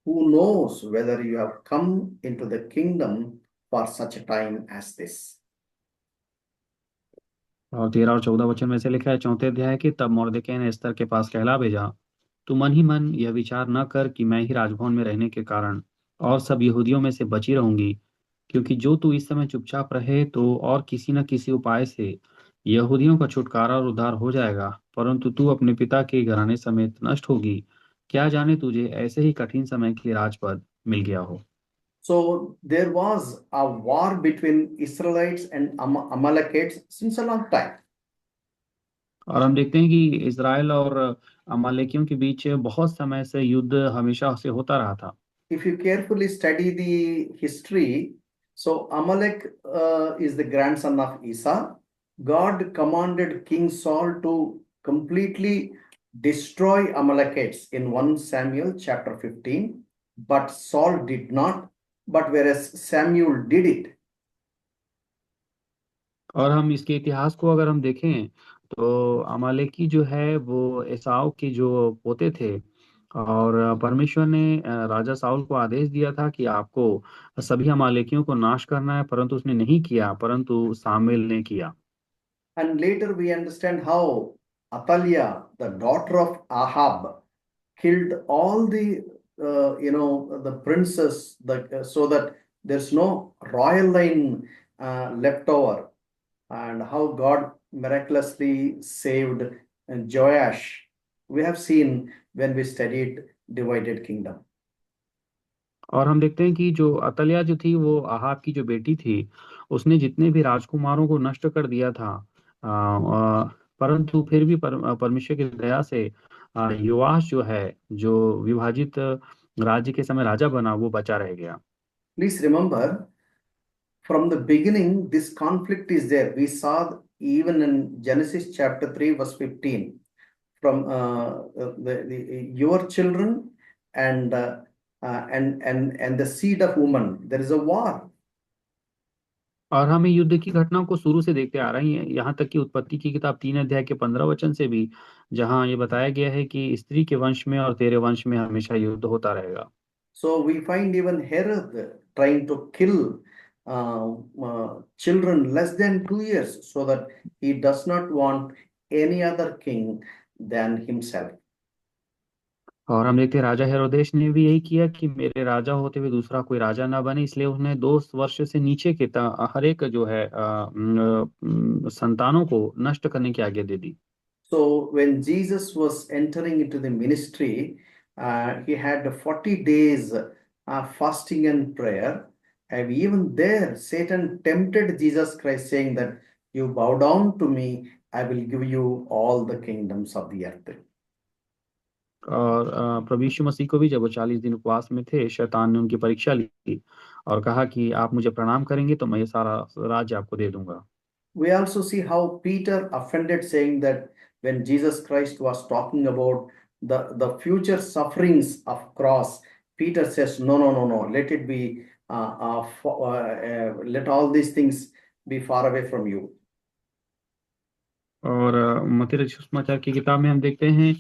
Speaker 1: who knows whether you have come into the kingdom for such a time as this.
Speaker 2: और 13 और 14 वचन में से लिखा है चौथे अध्याय के, तब मोर्देकै ने एस्तर के पास कहला भेजा, तू मन ही मन यह विचार न कर कि मैं ही राजभवन में रहने के कारण और सब यहूदियों में से बची रहूंगी, क्योंकि जो तू इस समय चुपचाप रहे तो और किसी न किसी उपाय से यहूदियों का छुटकारा और उद्धार हो जाएगा, परंतु तू अपने पिता के घराने समेत नष्ट होगी। क्या जाने तुझे ऐसे ही कठिन समय के लिए राजपद मिल गया हो।
Speaker 1: So there was a war between Israelites and Amalekites since a long time.
Speaker 2: और हम देखते हैं कि इज़राइल और अमालेकियों के बीच बहुत समय से युद्ध हमेशा से होता रहा था।
Speaker 1: If you carefully study the history, so Amalek is the grandson of Esau. God commanded King Saul to completely destroy Amalekites in 1 Samuel chapter 15, but Saul did not, but whereas Samuel did it.
Speaker 2: और हम इसके इतिहास को अगर हम देखें तो अमालेकी जो है वो एसाव के जो पोते थे, और परमेश्वर ने राजा साउल को आदेश दिया था कि आपको सभी अमालेकियों को नाश करना है, परंतु उसने नहीं किया, परंतु सामुएल ने किया।
Speaker 1: And later we understand how Athaliah, the daughter of Ahab, killed all the the princes, so that there's no royal line left over, and how God miraculously saved Joash. We have seen when we studied divided kingdom.
Speaker 2: और हम देखते हैं कि जो अतल्याह जो थी वो Ahab की जो बेटी थी, उसने जितने भी राजकुमारों को नष्ट कर दिया था, परंतु फिर भी परमेश्वर की दया से योआश जो है, जो विभाजित राज्य के समय राजा बना, वो बचा रह गया।
Speaker 1: Please remember, from the beginning, this conflict is there. We saw even in Genesis chapter 3, verse 15. From your children and and the seed of woman, there is a war.
Speaker 2: और हम युद्ध की घटनाओं को शुरू से देखते आ रहे हैं, यहाँ तक कि उत्पत्ति की किताब 3 अध्याय के 15 वचन से भी, जहाँ ये बताया गया है कि स्त्री के वंश में और तेरे वंश में हमेशा युद्ध होता रहेगा।
Speaker 1: So we find even Herod trying to kill children less than 2 years, so that he does not want any other king than himself.
Speaker 2: और हम देखते हैं राजा हेरोदेश ने भी यही किया कि मेरे राजा होते हुए दूसरा कोई राजा ना बने, इसलिए उसने 2 वर्ष से नीचे के हर एक जो है संतानों को नष्ट करने की आज्ञा दे दी।
Speaker 1: So when Jesus was entering into the ministry, he had 40 days fasting and prayer. And even there, Satan tempted Jesus Christ, saying that you bow down to me, I will give you all the kingdoms of the earth.
Speaker 2: और प्रभु यीशु मसीह को भी जब वो 40 दिन उपवास में थे, शैतान ने उनकी परीक्षा ली और कहा कि आप मुझे प्रणाम करेंगे तो मैं ये सारा राज्य आपको दे दूंगा।
Speaker 1: We also see how Peter offended, saying that when Jesus Christ was talking about the future sufferings of cross, Peter says, no, no, no, no, let it be, let all these things be far away from you.
Speaker 2: और मत्ती रचित सुसमाचार की किताब में हम देखते हैं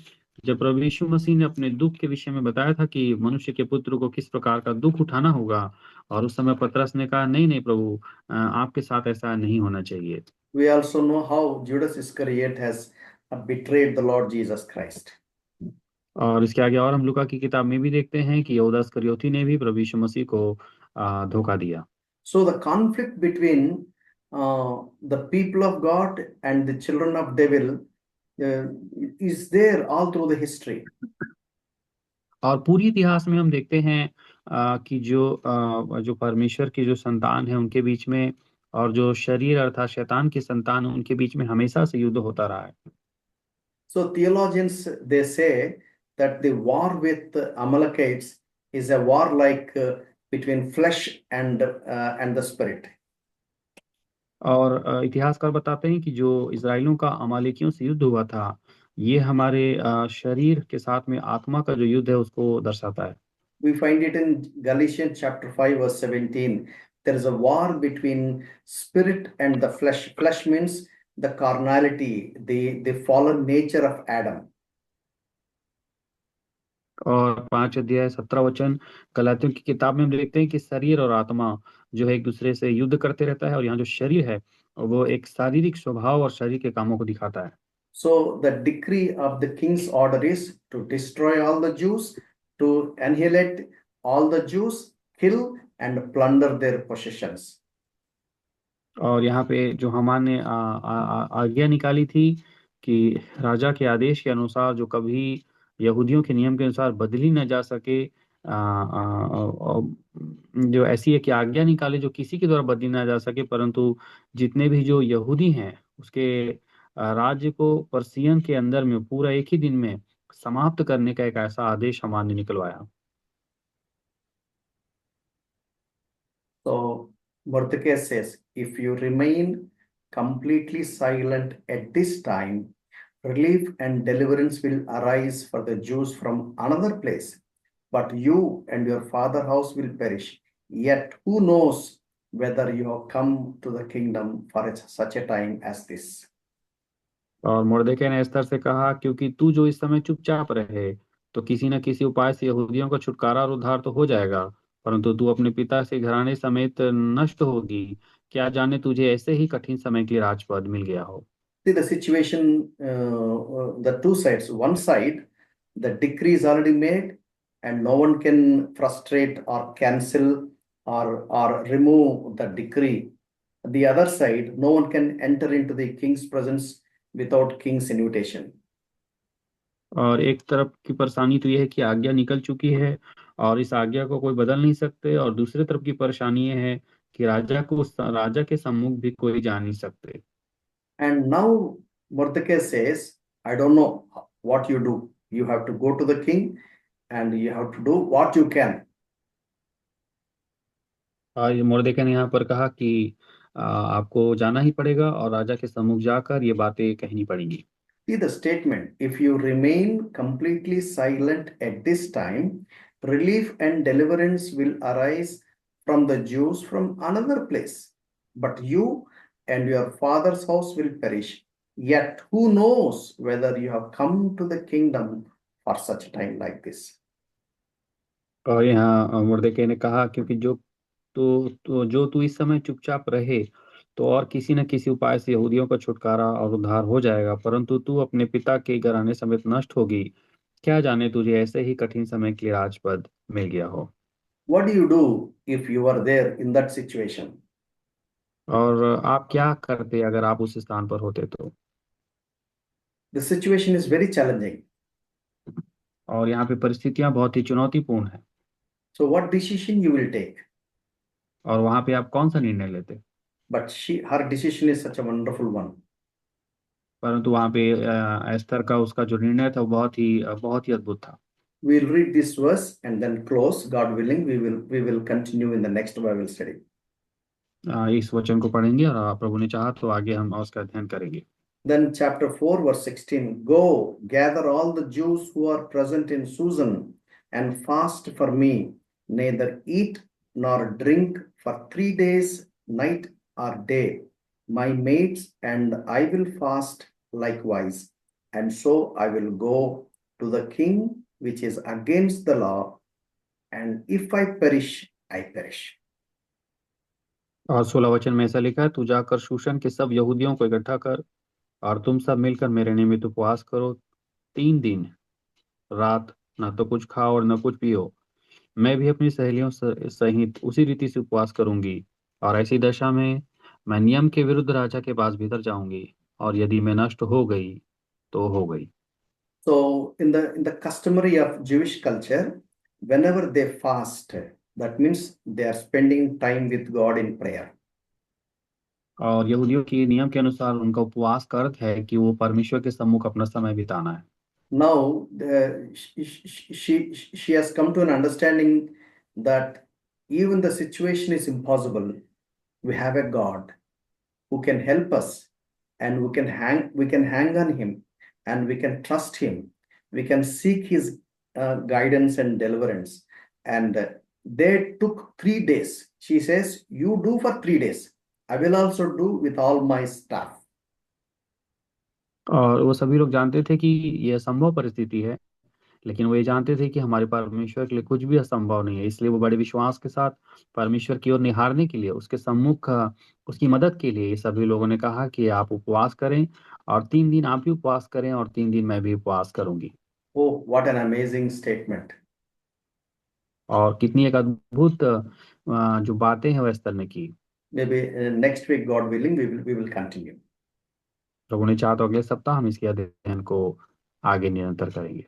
Speaker 2: जब प्रभु यीशु मसीह ने अपने दुख के विषय में बताया था कि मनुष्य के पुत्र को किस प्रकार का दुख उठाना होगा, और उस समय पतरस ने कहा, नहीं नहीं प्रभु, आपके साथ ऐसा नहीं होना चाहिए।
Speaker 1: We also know how Judas Iscariot has betrayed the Lord Jesus Christ.
Speaker 2: और इसके आगे और हम लूका की किताब में भी देखते हैं कि यहूदा इस्करियोती ने भी प्रभु यीशु मसीह को धोखा दिया।
Speaker 1: So the conflict between the people of God and the children of devil uh, is there all through the history.
Speaker 2: और पूरी इतिहास में हम देखते हैं कि जो परमेश्वर की जो संतान है उनके बीच में और जो शरीर अर्थात शैतान की संतान है उनके बीच में हमेशा से युद्ध होता रहा है।
Speaker 1: So theologians they say that the war with the Amalekites is a war like between flesh and the spirit.
Speaker 2: और इतिहासकार बताते हैं कि जो इजराइलियों का अमालेकियों से युद्ध हुआ था ये हमारे शरीर के साथ में आत्मा का जो युद्ध है उसको दर्शाता है।
Speaker 1: We find it in Galatians chapter 5 verse 17. There is a war between spirit and the flesh. Flesh means the carnality, the fallen nature of Adam.
Speaker 2: और 5 अध्याय 17 वचन गलातियों की किताब में हम देखते हैं कि शरीर और आत्मा जो है एक दूसरे से युद्ध करते रहता है और यहाँ जो शरीर है वो एक शारीरिक स्वभाव और शरीर के कामों को दिखाता है।
Speaker 1: So the decree of the king's order is to destroy all the Jews, to annihilate all the Jews, kill and plunder their possessions.
Speaker 2: और यहाँ पे जो हमान ने आज्ञा निकाली थी कि राजा के आदेश के अनुसार जो कभी यहूदियों के नियम के अनुसार बदली न जा सके जो ऐसी है कि आज्ञा निकाले जो किसी के द्वारा बदली ना जा सके परंतु जितने भी जो यहूदी हैं उसके राज्य को पर्सियन के अंदर में पूरा एक ही दिन में समाप्त करने का एक ऐसा आदेश हमान ने निकलवाया।
Speaker 1: So Mordecai says, if you remain completely silent at this time, relief and deliverance will arise for the Jews from another place, but you and your father house will perish. Yet who knows whether you have come to the kingdom for such a time as this.
Speaker 2: और मुर्देके ने एस्तर से कहा क्योंकि तू जो इस समय चुपचाप रहे तो किसी न किसी उपाय से यहूदियों का छुटकारा और उद्धार तो हो जाएगा परंतु तू अपने पिता से घराने समेत नष्ट होगी। क्या जाने तुझे ऐसे ही कठिन समय के लिए राजपद मिल गया हो।
Speaker 1: See the situation, the two sides. One side, the decree is already made, and no one can frustrate or cancel or remove the decree. The other side, no one can enter into the king's presence without king's invitation.
Speaker 2: और एक तरफ की परेशानी तो यह है कि आज्ञा निकल चुकी है और इस आज्ञा को कोई बदल नहीं सकते और दूसरी तरफ की परेशानी ये है कि राजा के सम्मुख भी कोई जा नहीं सकते।
Speaker 1: And now Mordecai says, I don't know what you do. You have to go to the king and you have to do what you can.
Speaker 2: और ये मुर्देके ने यहाँ पर कहा कि आपको जाना ही पड़ेगा और राजा के सम्मुख जाकर ये बातें कहनी पड़ेंगी।
Speaker 1: See the statement, if you remain completely silent at this time, relief and deliverance will arise from the Jews from another place. But you and your father's house will perish. Yet who knows whether you have come to the kingdom for such a time like this.
Speaker 2: और यहाँ मुर्देके ने कहा क्योंकि जो तू इस समय चुपचाप रहे तो और किसी न किसी उपाय से यहूदियों का छुटकारा और उद्धार हो जाएगा परंतु तू अपने पिता के घराने समेत नष्ट होगी। क्या जाने तुझे ऐसे ही कठिन समय के लिए राजपद मिल गया हो।
Speaker 1: What do you do if you are there in that situation?
Speaker 2: और आप क्या करते अगर आप उस स्थान पर होते तो।
Speaker 1: The situation is very challenging.
Speaker 2: और यहाँ पे परिस्थितियां बहुत ही चुनौतीपूर्ण है।
Speaker 1: So what decision you will take?
Speaker 2: और वहां पे आप कौन सा निर्णय लेते।
Speaker 1: But her decision is such a wonderful one.
Speaker 2: परंतु वहां पे एस्तर का उसका जो निर्णय था वो बहुत ही अद्भुत था।
Speaker 1: We'll read this verse and then close. God willing, we will continue in the next Bible study.
Speaker 2: इस वचन को पढ़ेंगे और प्रभु ने चाहा तो आगे हम उसका अध्ययन करेंगे।
Speaker 1: Then chapter 4 verse 16, go gather all the Jews who are present in Susan and fast for me, neither eat nor drink for 3 days, night or day. My mates and I will fast likewise, and so I will go to the king, which is against the law, and if I perish, I perish.
Speaker 2: और 16 वचन में ऐसा लिखा है तू जाकर शूशन के सब यहूदियों को इकट्ठा कर और तुम सब मिलकर मेरे निमित्त उपवास करो 3 दिन रात न तो कुछ खाओ और न कुछ पियो। मैं भी अपनी सहेलियों सहित उसी रीति से उपवास करूंगी और ऐसी दशा में मैं नियम के विरुद्ध राजा के पास भीतर जाऊंगी और यदि मैं नष्ट हो गई तो हो गई।
Speaker 1: So in the customary of Jewish culture, whenever they fast, that means they are spending time with God in prayer.
Speaker 2: और यहूदियों के नियम के अनुसार उनका उपवास का अर्थ है कि वो परमेश्वर के सम्मुख अपना समय बिताना है।
Speaker 1: Now she has come to an understanding that even the situation is impossible, we have a God who can help us, and we can hang on him, and we can trust him, we can seek his guidance and deliverance. And they took 3 days. She says, you do for 3 days, I will also do with all my staff.
Speaker 2: और वो सभी लोग जानते थे कि ये असंभव परिस्थिति है, लेकिन वो ये जानते थे कि हमारे परमेश्वर के लिए कुछ भी असंभव नहीं है। इसलिए वो बड़े विश्वास के साथ परमेश्वर की ओर निहारने के लिए, उसके सम्मुख उसकी मदद के लिए सभी लोगों ने कहा कि आप उपवास करें, और 3 दिन आप भी उपवास करें और 3 दिन मैं भी उपवास करूंगी।
Speaker 1: Oh, what an amazing statement.
Speaker 2: और कितनी एक अद्भुत जो बातें हैं वह एस्तर ने की।
Speaker 1: Maybe next week, God willing, we will continue.
Speaker 2: प्रभु ने चाहा तो अगले सप्ताह हम इसके अध्ययन को आगे निरंतर करेंगे।